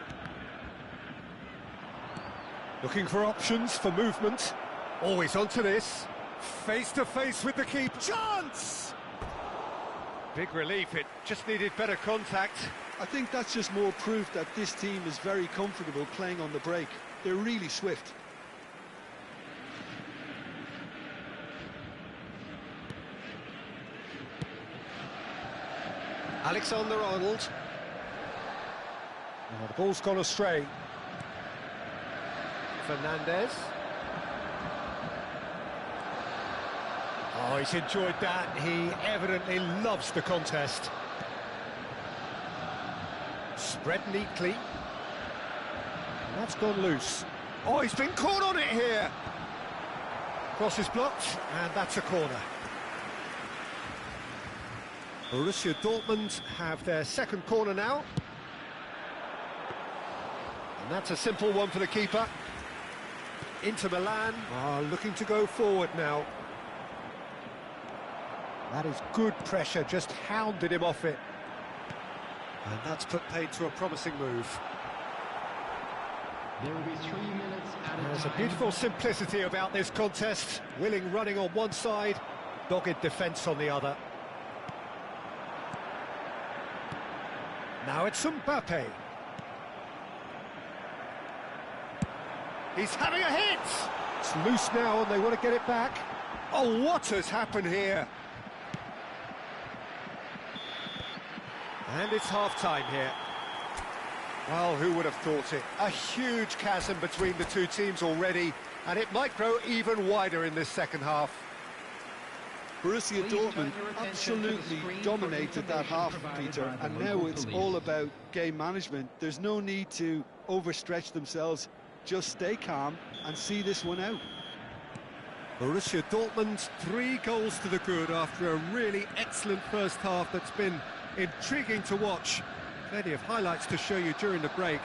Looking for options for movement. Always onto this. Face to face with the keeper. Chance! Big relief, it just needed better contact. I think that's just more proof that this team is very comfortable playing on the break. They're really swift. Alexander-Arnold. Oh, the ball's gone astray. Fernandez. Oh, he's enjoyed that. He evidently loves the contest. Spread neatly. And that's gone loose. Oh, he's been caught on it here. Cross is blocked, and that's a corner. Borussia Dortmund have their second corner now. And that's a simple one for the keeper. Inter Milan are looking to go forward now. That is good pressure, just hounded him off it. And that's put paid to a promising move. There will be 3 minutes at a There's a time. beautiful simplicity about this contest. Willing running on one side, dogged defence on the other. Now it's Mbappe. He's having a hit! It's loose now and they want to get it back. Oh, what has happened here? And it's half-time here. Well, who would have thought it? A huge chasm between the two teams already, and it might grow even wider in this second half. Borussia Please Dortmund turn your attention to the absolutely screen dominated for that half, information Peter, provided by and the now local it's police. all about game management. There's no need to overstretch themselves. Just stay calm and see this one out. Borussia Dortmund, 3 goals to the good after a really excellent first half that's been intriguing to watch. Plenty of highlights to show you during the break.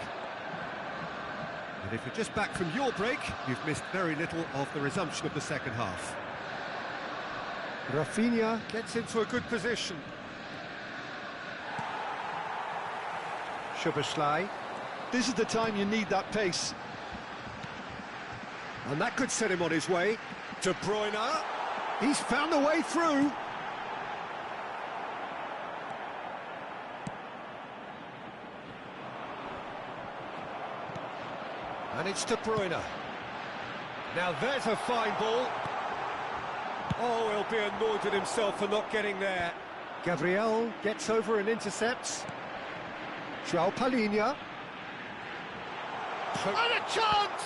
And if you're just back from your break, you've missed very little of the resumption of the second half. Rafinha gets into a good position. Szoboszlai. This is the time you need that pace. And that could set him on his way. De Bruyne. He's found a way through. And it's De Bruyne. Now there's a fine ball. Oh, he'll be annoyed at himself for not getting there. Gabriel gets over and intercepts. João Palhinha. And a chance!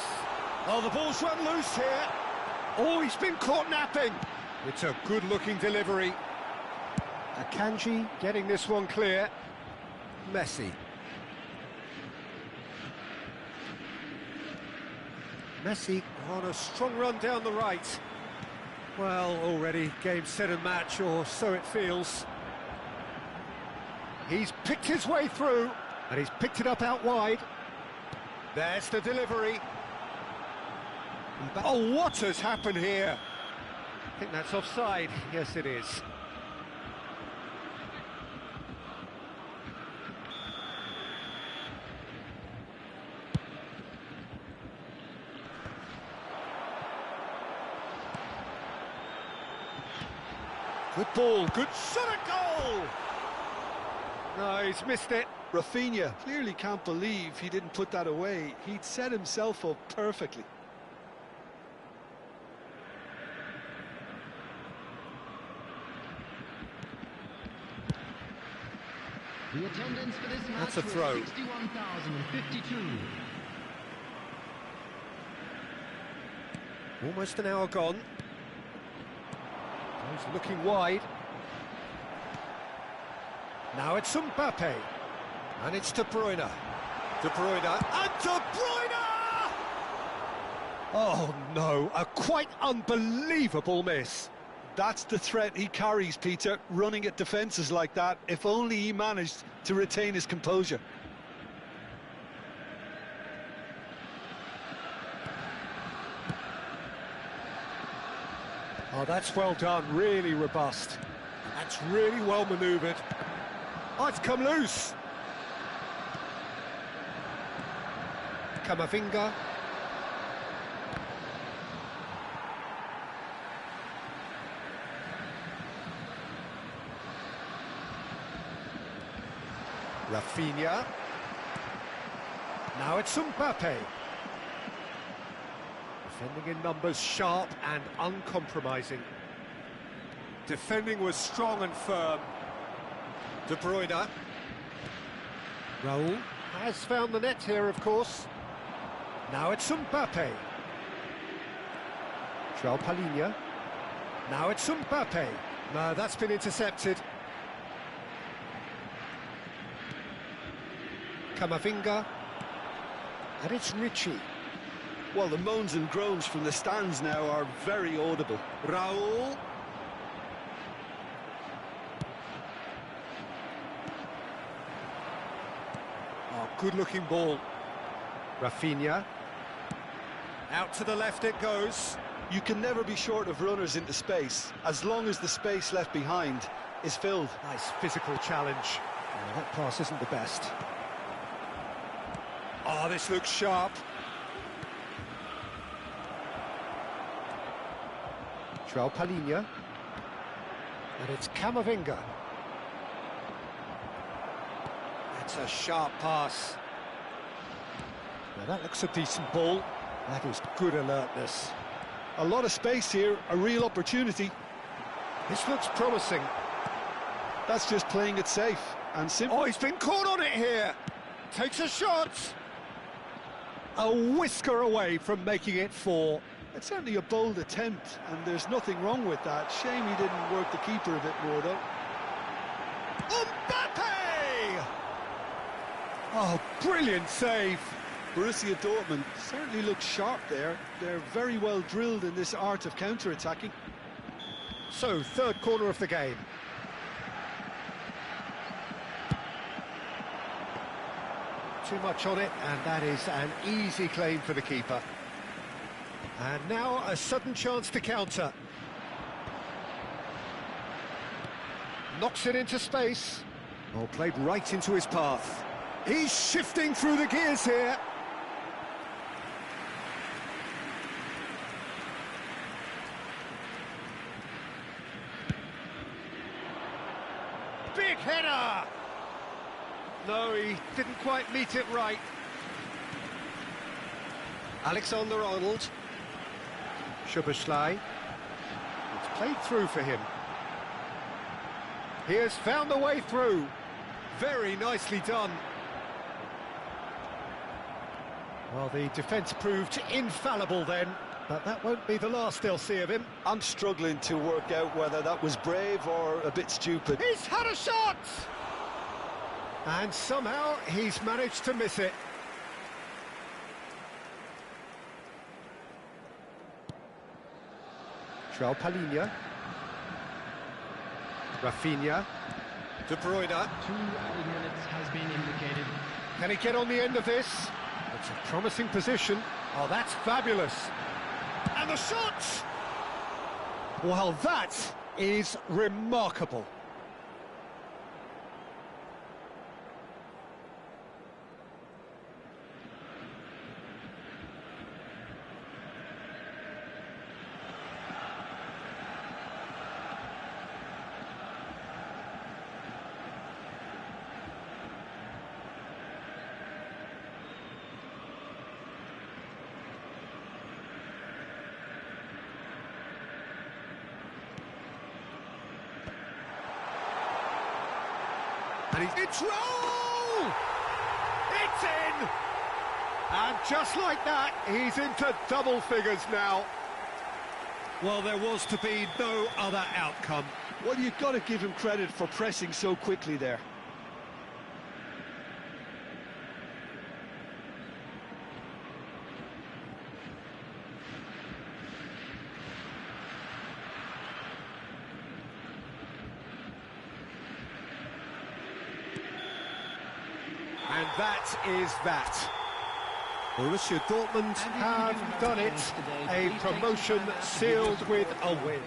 Oh, the ball's run loose here. Oh, he's been caught napping. It's a good-looking delivery. Akanji getting this one clear. Messi. Messi on a strong run down the right. Well, already game, set and match, or so it feels. He's picked his way through, and he's picked it up out wide. There's the delivery. Oh, what has happened here? I think that's offside. Yes, it is. Good ball, good shot at goal! No, he's missed it. Rafinha clearly can't believe he didn't put that away. He'd set himself up perfectly. The attendance for this match That's a was throw. 61,052. Almost an hour gone. He's looking wide. Now it's Mbappe. And it's De Bruyne. De Bruyne. And De Bruyne! Oh no, a quite unbelievable miss. That's the threat he carries, Peter, running at defences like that. If only he managed to retain his composure. Oh, that's well done, really robust. That's really well manoeuvred. Oh, it's come loose. Camavinga. Rafinha. Now it's Mbappe. Defending in numbers, sharp and uncompromising. Defending was strong and firm. De Bruyne. Raul has found the net here, of course. Now it's Mbappe. Palinya. Now it's Mbappe. No, that's been intercepted. Camavinga. And it's Ricci. Well, the moans and groans from the stands now are very audible. Raul. Oh, good-looking ball. Rafinha. Out to the left it goes. You can never be short of runners into space, as long as the space left behind is filled. Nice physical challenge. Oh, that pass isn't the best. Oh, this looks sharp. Palinya. And it's Camavinga. That's a sharp pass. Now that looks a decent ball. That is good alertness. A lot of space here, a real opportunity. This looks promising. That's just playing it safe and simple. Oh, he's been caught on it here. Takes a shot. A whisker away from making it 4. It's certainly a bold attempt, and there's nothing wrong with that. Shame he didn't work the keeper a bit more, though. Mbappe! Oh, brilliant save. Borussia Dortmund certainly looks sharp there. They're very well drilled in this art of counter-attacking. So, third corner of the game. Too much on it, and that is an easy claim for the keeper. And now a sudden chance to counter. Knocks it into space. Oh, played right into his path. He's shifting through the gears here. Big header! No, he didn't quite meet it right. Alexander-Arnold. Szoboszlai. It's played through for him. He has found the way through. Very nicely done. Well, the defence proved infallible then, but that won't be the last they'll see of him. I'm struggling to work out whether that was brave or a bit stupid. He's had a shot! And somehow he's managed to miss it. Palinya. Rafinha. De Bruyne. 2 added minutes has been indicated. Can he get on the end of this? It's a promising position. Oh, that's fabulous. And the shot! Well, that is remarkable. And he's in control! It's in! And just like that, he's into double figures now. Well, there was to be no other outcome. Well, you've got to give him credit for pressing so quickly there. And that is that. Borussia Dortmund have done it. A promotion sealed with a win.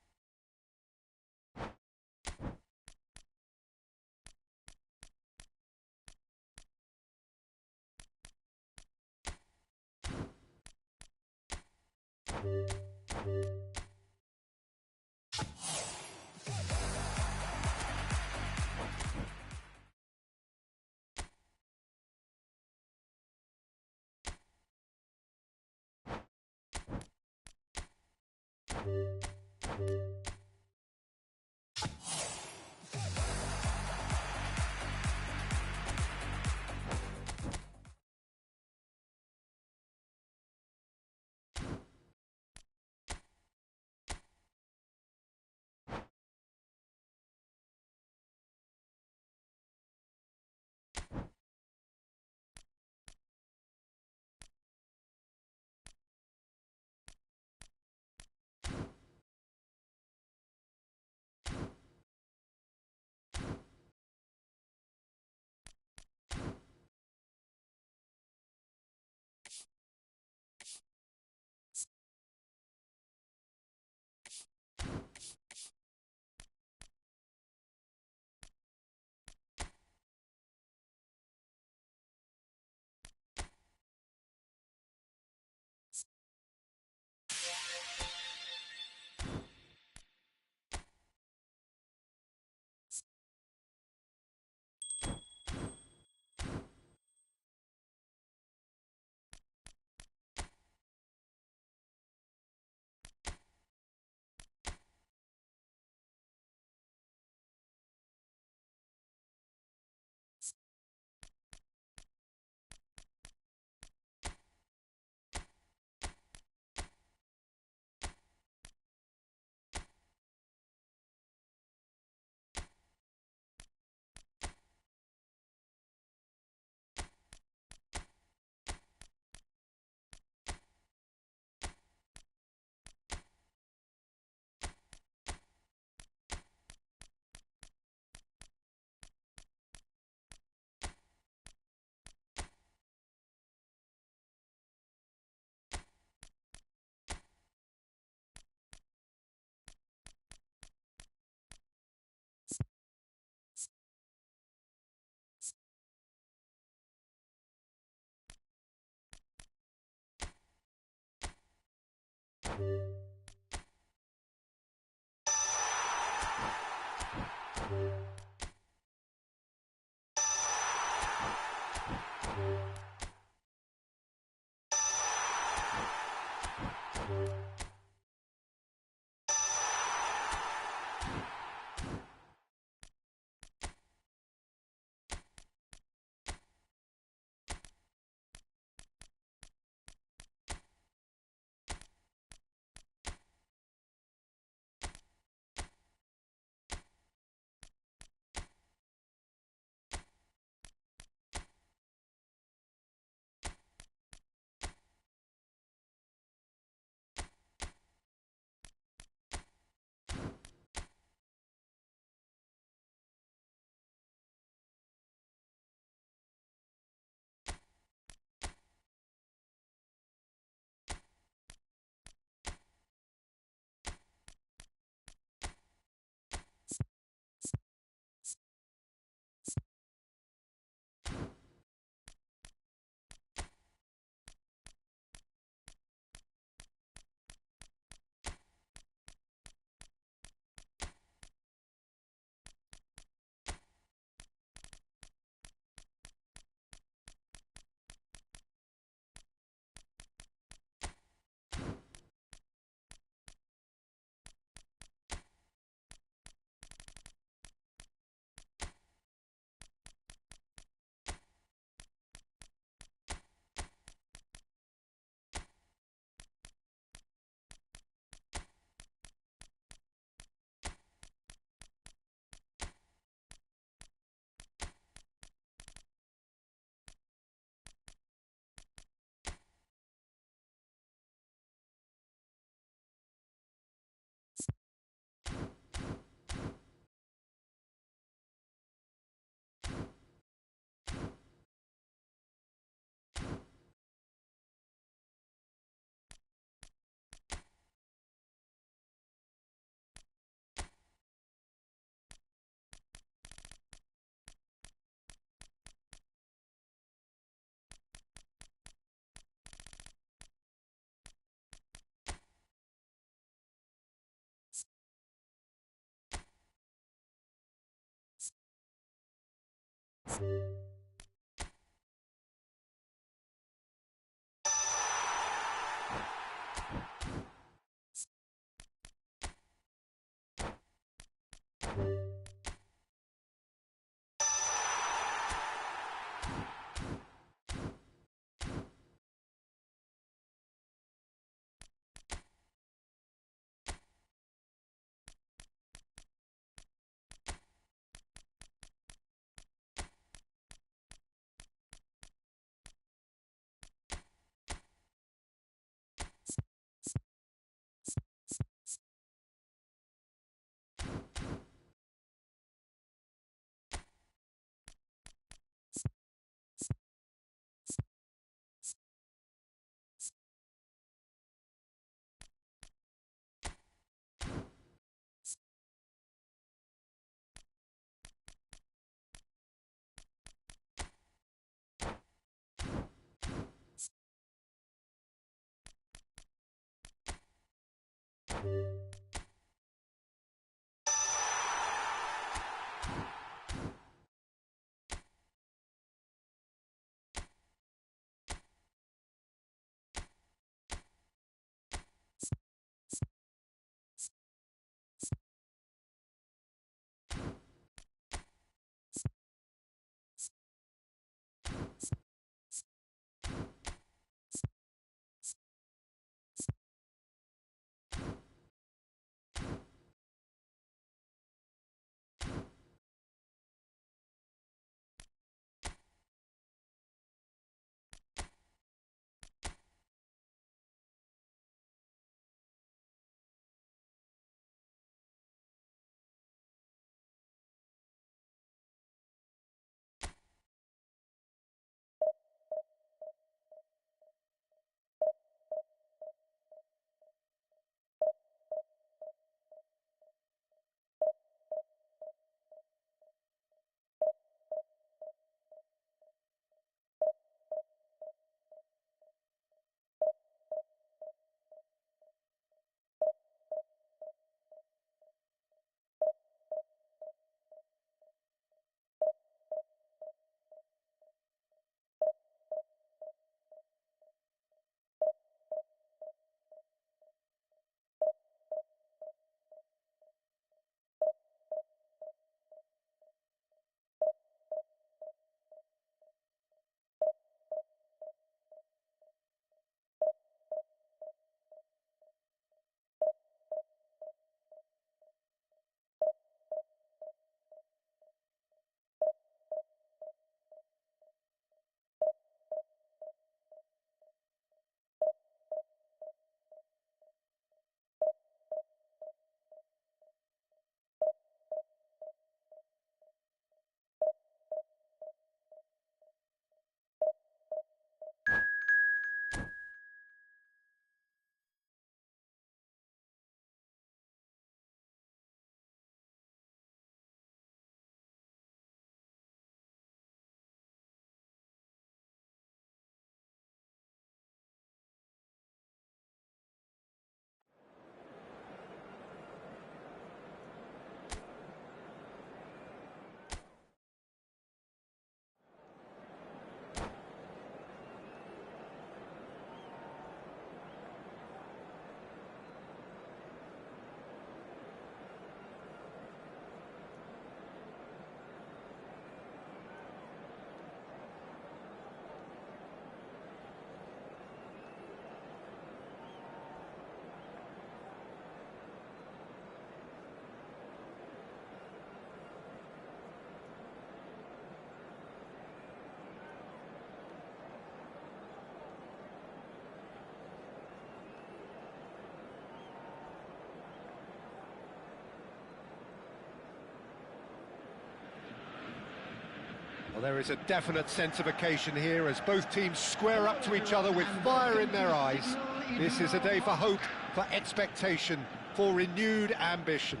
Well, there is a definite sense of occasion here as both teams square up to each other with fire in their eyes. This is a day for hope, for expectation, for renewed ambition.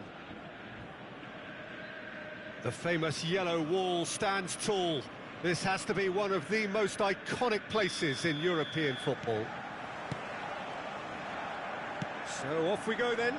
The famous yellow wall stands tall. This has to be one of the most iconic places in European football. So off we go then.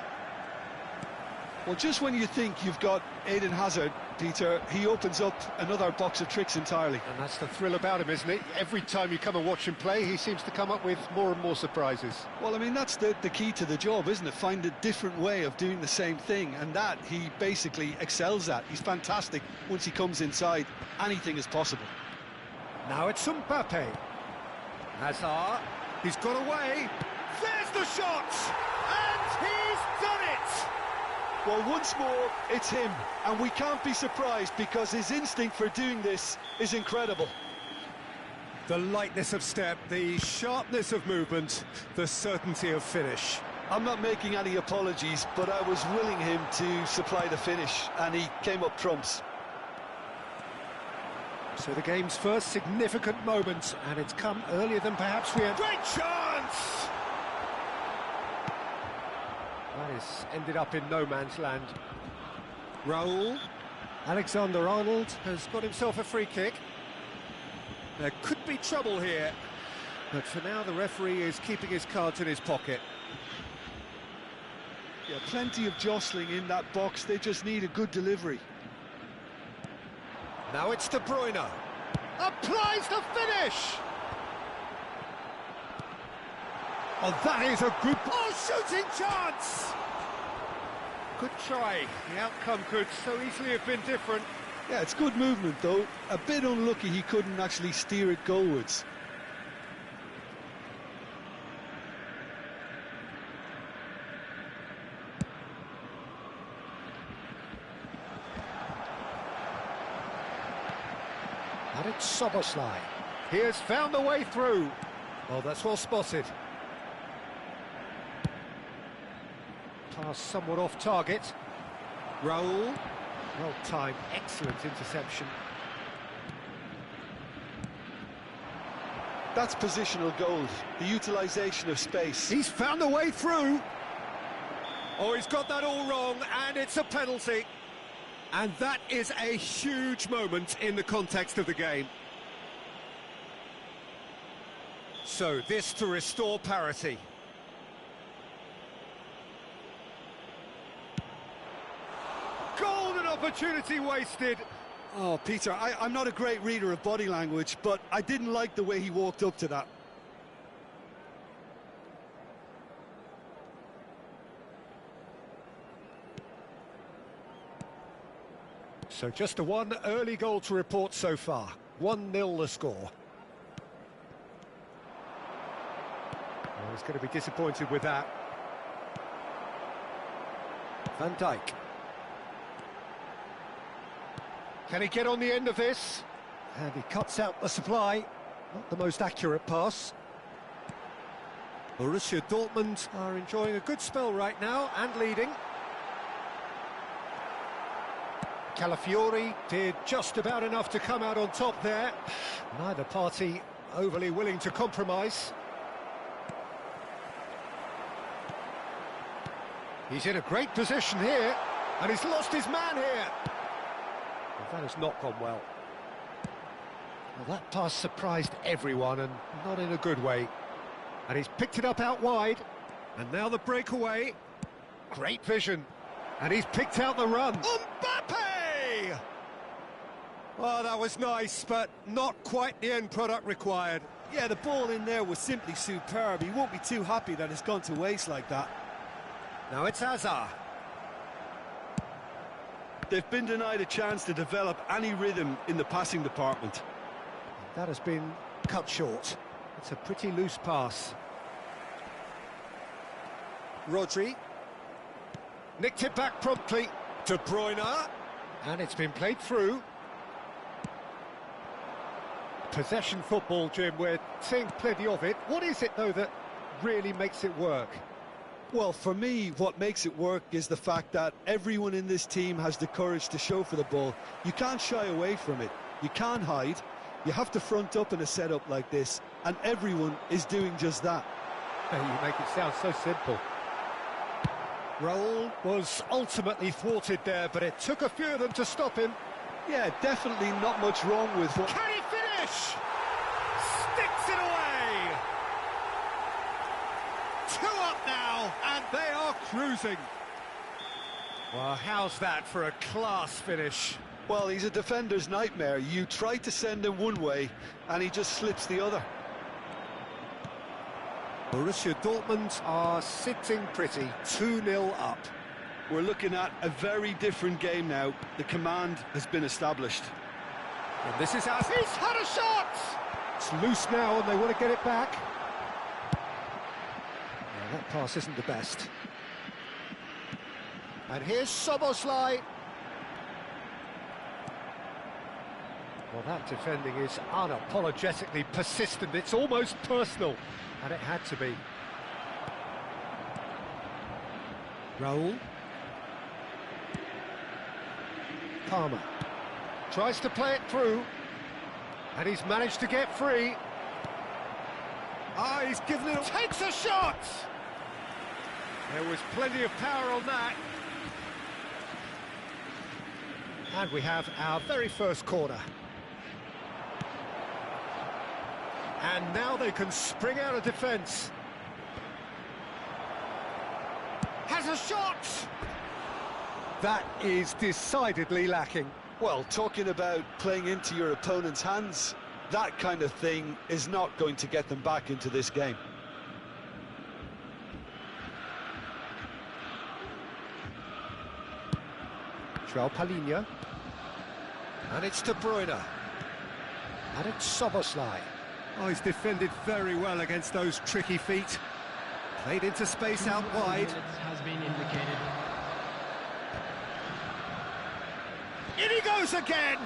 Well, just when you think you've got Eden Hazard Peter, he opens up another box of tricks entirely. And that's the thrill about him, isn't it? Every time you come and watch him play, he seems to come up with more and more surprises. Well, I mean, that's the key to the job, isn't it? Find a different way of doing the same thing, and that he basically excels at. He's fantastic. Once he comes inside, anything is possible. Now it's Mbappe. Hazard, he's got away. There's the shot! And he's done it! Well, once more, it's him, and we can't be surprised because his instinct for doing this is incredible. The lightness of step, the sharpness of movement, the certainty of finish. I'm not making any apologies, but I was willing him to supply the finish, and he came up trumps. So the game's first significant moment, and it's come earlier than perhaps we had. Great chance! That has ended up in no man's land. Raul. Alexander-Arnold has got himself a free kick. There could be trouble here, but for now the referee is keeping his cards in his pocket. Yeah, plenty of jostling in that box, they just need a good delivery. Now it's De Bruyne. Applies the finish! Oh, that is a good... Oh, shooting chance! Good try. The outcome could so easily have been different. Yeah, it's good movement, though. A bit unlucky he couldn't actually steer it goalwards. And it's Soboslai. He has found the way through. Oh, that's well spotted. Pass somewhat off target. Raul. Well timed, excellent interception. That's positional gold, the utilisation of space. He's found a way through. Oh, he's got that all wrong, and it's a penalty. And that is a huge moment in the context of the game. So this to restore parity. Golden opportunity wasted. Oh, Peter, I'm not a great reader of body language, but I didn't like the way he walked up to that. So just a one early goal to report so far. 1-0 the score. Oh, he's going to be disappointed with that. Van Dijk. Can he get on the end of this? And he cuts out the supply. Not the most accurate pass. Borussia Dortmund are enjoying a good spell right now and leading. Calafiori did just about enough to come out on top there. Neither party overly willing to compromise. He's in a great position here, and he's lost his man here. Well, that has not gone well. Well, that pass surprised everyone, and not in a good way. And he's picked it up out wide, and now the breakaway. Great vision, and he's picked out the run. Mbappe! Oh, that was nice, but not quite the end product required. Yeah, the ball in there was simply superb. He won't be too happy that it's gone to waste like that. Now it's Hazard. They've been denied a chance to develop any rhythm in the passing department. That has been cut short. It's a pretty loose pass. Rodri. Nicked it back promptly. De Bruyne. And it's been played through. Possession football, Jim, we're seeing plenty of it. What is it, though, that really makes it work? Well, for me, what makes it work is the fact that everyone in this team has the courage to show for the ball. You can't shy away from it. You can't hide. You have to front up in a setup like this, and everyone is doing just that. You make it sound so simple. Raul was ultimately thwarted there, but it took a few of them to stop him. Yeah, definitely not much wrong with what... Can he finish? Sticks it away! 2 up now, and they are cruising. Well, how's that for a class finish? Well, he's a defender's nightmare. You try to send him one way, and he just slips the other. Borussia Dortmund are sitting pretty, 2-0 up. We're looking at a very different game now. The command has been established. And this is as he's had a shot! It's loose now and they want to get it back. Well, that pass isn't the best. And here's Szoboszlai. Well, that defending is unapologetically persistent. It's almost personal, and it had to be. Raul. Palmer tries to play it through, and he's managed to get free. Ah, he's given it. Takes a shot. There was plenty of power on that. And we have our very first corner. And now they can spring out of defence. Has a shot! That is decidedly lacking. Well, talking about playing into your opponent's hands, that kind of thing is not going to get them back into this game. Palhinha. And it's De Bruyne. And it's Szoboszlai. Oh, he's defended very well against those tricky feet. Played into space out wide. Has been indicated. In he goes again!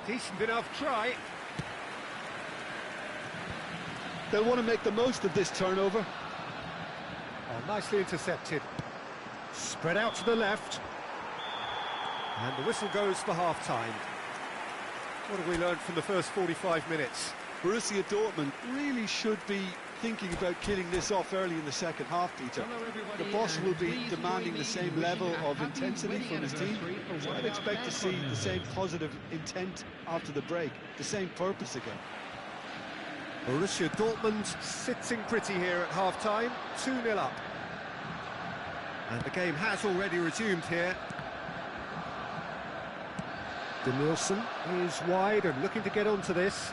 Decent enough try. They'll want to make the most of this turnover. Oh, nicely intercepted. Spread out to the left. And the whistle goes for half-time. What have we learned from the first 45 minutes? Borussia Dortmund really should be thinking about killing this off early in the second half, Peter. The boss will be demanding the same level of intensity from his team, so I'd expect to see the same positive intent after the break, the same purpose again. Borussia Dortmund sitting pretty here at half-time, 2-0 up. And the game has already resumed here. Danielson is wide and looking to get onto this.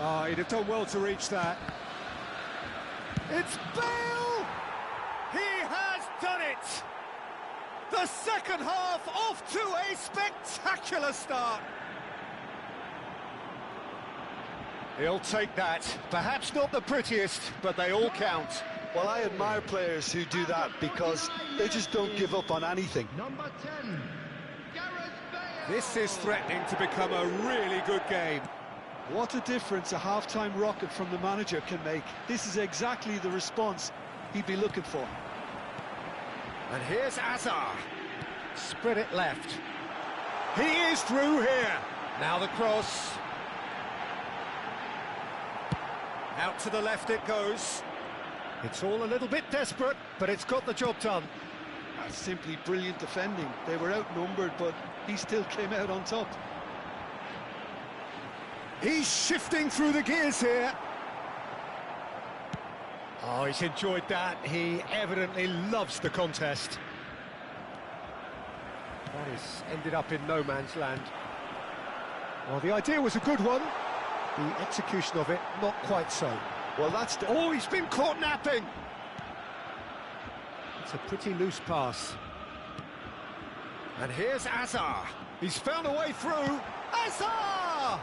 Oh, he'd have done well to reach that. It's Bale! He has done it! The second half off to a spectacular start. He'll take that. Perhaps not the prettiest, but they all count. Well, I admire players who do that because they just don't give up on anything. Number 10, Gareth Bale. This is threatening to become a really good game. What a difference a half-time rocket from the manager can make. This is exactly the response he'd be looking for. And here's Azar. Spread it left. He is through here. Now the cross. Out to the left it goes. It's all a little bit desperate, but it's got the job done. That's simply brilliant defending. They were outnumbered, but he still came out on top. He's shifting through the gears here. Oh, he's enjoyed that. He evidently loves the contest. That has ended up in no man's land. Well, the idea was a good one. The execution of it, not quite so. Well, that's the... Oh, he's been caught napping! It's a pretty loose pass. And here's Azar. He's found a way through. Azar!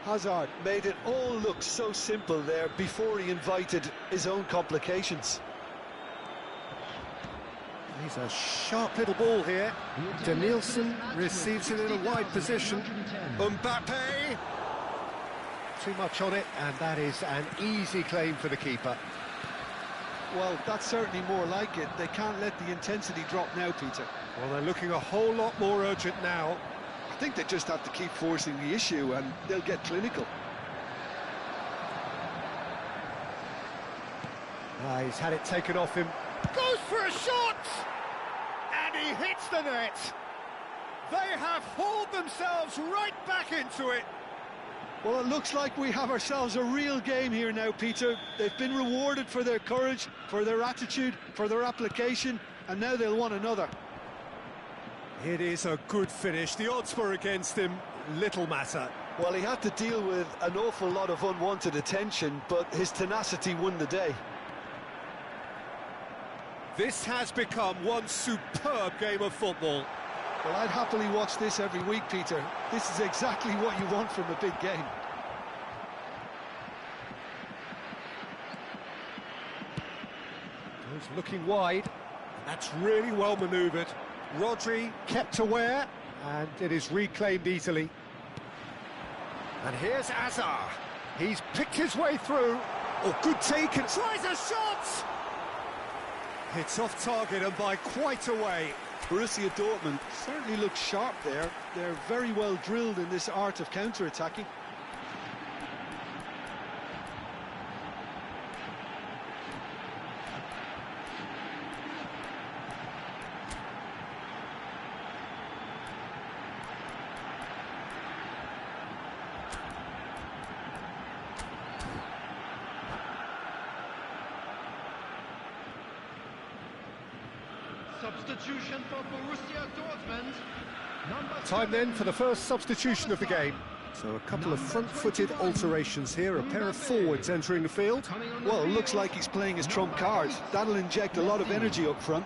Hazard made it all look so simple there before he invited his own complications. He's a sharp little ball here. Danielson receives it in a wide position. Mbappe! Too much on it, and that is an easy claim for the keeper. Well, that's certainly more like it. They can't let the intensity drop now, Peter. Well, they're looking a whole lot more urgent now. I think they just have to keep forcing the issue and they'll get clinical. He's had it taken off him. Goes for a shot! And he hits the net. They have hauled themselves right back into it. Well, it looks like we have ourselves a real game here now, Peter. They've been rewarded for their courage, for their attitude, for their application, and now they'll want another. It is a good finish. The odds were against him, little matter. Well, he had to deal with an awful lot of unwanted attention, but his tenacity won the day. This has become one superb game of football. Well, I'd happily watch this every week, Peter. This is exactly what you want from a big game. He's looking wide, and that's really well manoeuvred. Rodri kept aware, and it is reclaimed easily. And here's Azar. He's picked his way through. Oh, good take, and tries a shot! It's off target and by quite a way. Borussia Dortmund certainly looks sharp there. They're very well drilled in this art of counter-attacking. Substitution for Borussia Dortmund. Time then for the first substitution of the game. So a couple of front-footed alterations here, a pair of forwards entering the field. Well, it looks like he's playing his trump card. That'll inject a lot of energy up front.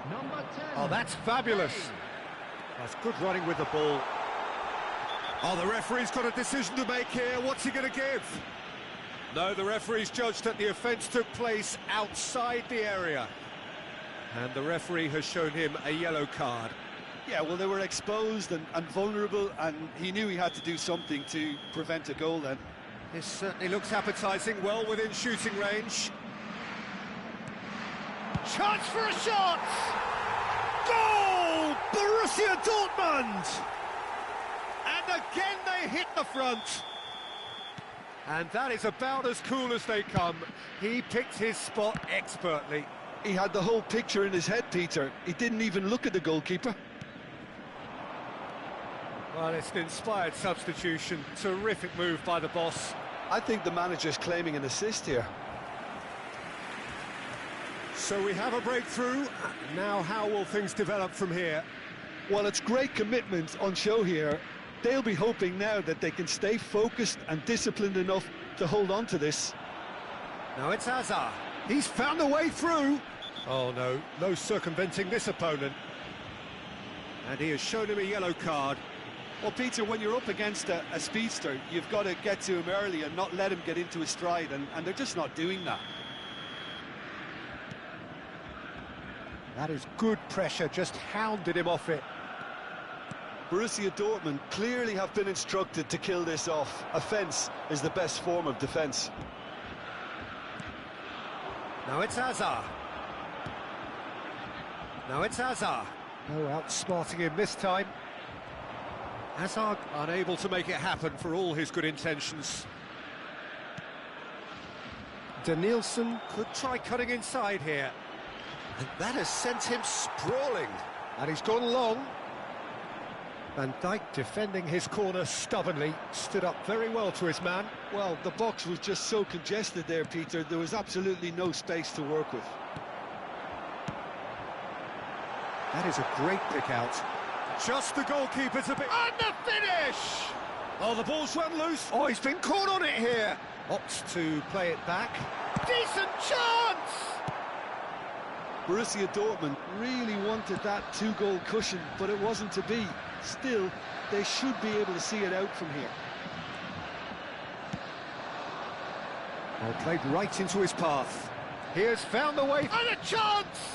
Oh, that's fabulous. That's good running with the ball. Oh, the referee's got a decision to make here. What's he going to give? No, the referee's judged that the offence took place outside the area. And the referee has shown him a yellow card. Yeah, well, they were exposed and vulnerable, and he knew he had to do something to prevent a goal then. This certainly looks appetising, well within shooting range. Chance for a shot! Goal! Borussia Dortmund! And again they hit the front. And that is about as cool as they come. He picked his spot expertly. He had the whole picture in his head, Peter. He didn't even look at the goalkeeper. Well, it's an inspired substitution. Terrific move by the boss. I think the manager's claiming an assist here. So we have a breakthrough. Now how will things develop from here? Well, it's great commitment on show here. They'll be hoping now that they can stay focused and disciplined enough to hold on to this. Now it's Azar. He's found a way through. Oh no, no circumventing this opponent. And he has shown him a yellow card. Well, Peter, when you're up against a speedster, you've got to get to him early and not let him get into his stride, and they're just not doing that. That is good pressure, just hounded him off it. Borussia Dortmund clearly have been instructed to kill this off. Offence is the best form of defence. Now it's Azar. Now it's Azar. No outsmarting him this time. Hazard unable to make it happen for all his good intentions. Danielson could try cutting inside here. And that has sent him sprawling. And he's gone long. Van Dijk defending his corner stubbornly, stood up very well to his man. Well, the box was just so congested there, Peter. There was absolutely no space to work with. That is a great pick out. Just the goalkeeper's a bit... And the finish! Oh, the ball's run loose. Oh, he's been caught on it here. Opts to play it back. Decent chance! Borussia Dortmund really wanted that two-goal cushion, but it wasn't to be. Still, they should be able to see it out from here. Well, played right into his path. He has found the way... And a chance!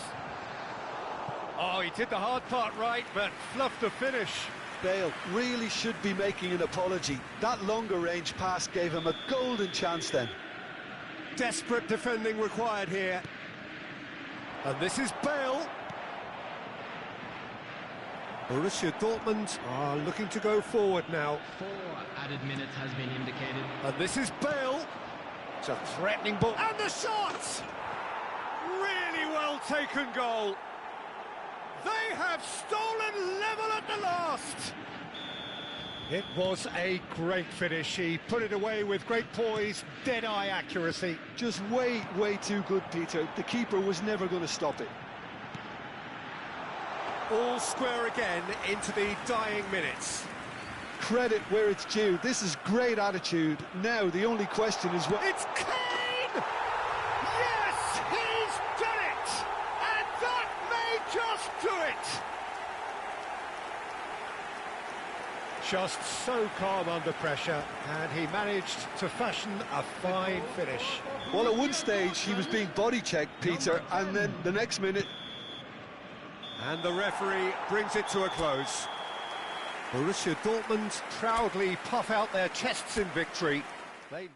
Oh, he did the hard part right, but fluffed the finish. Bale really should be making an apology. That longer range pass gave him a golden chance then. Desperate defending required here. And this is Bale. Borussia Dortmund are looking to go forward now. 4 added minutes has been indicated. And this is Bale. It's a threatening ball. And the shot! Really well taken goal. They have stolen level at the last. It was a great finish. He put it away with great poise, dead-eye accuracy. Just way too good, Peter. The keeper was never going to stop it. All square again into the dying minutes. Credit where it's due. This is great attitude. Now the only question is what... It's Kane! Yes, he's done it! And that may just do it! Just so calm under pressure, and he managed to fashion a fine finish. Well, at one stage he was being body-checked, Peter, and then the next minute... And the referee brings it to a close. Borussia Dortmund proudly puff out their chests in victory. They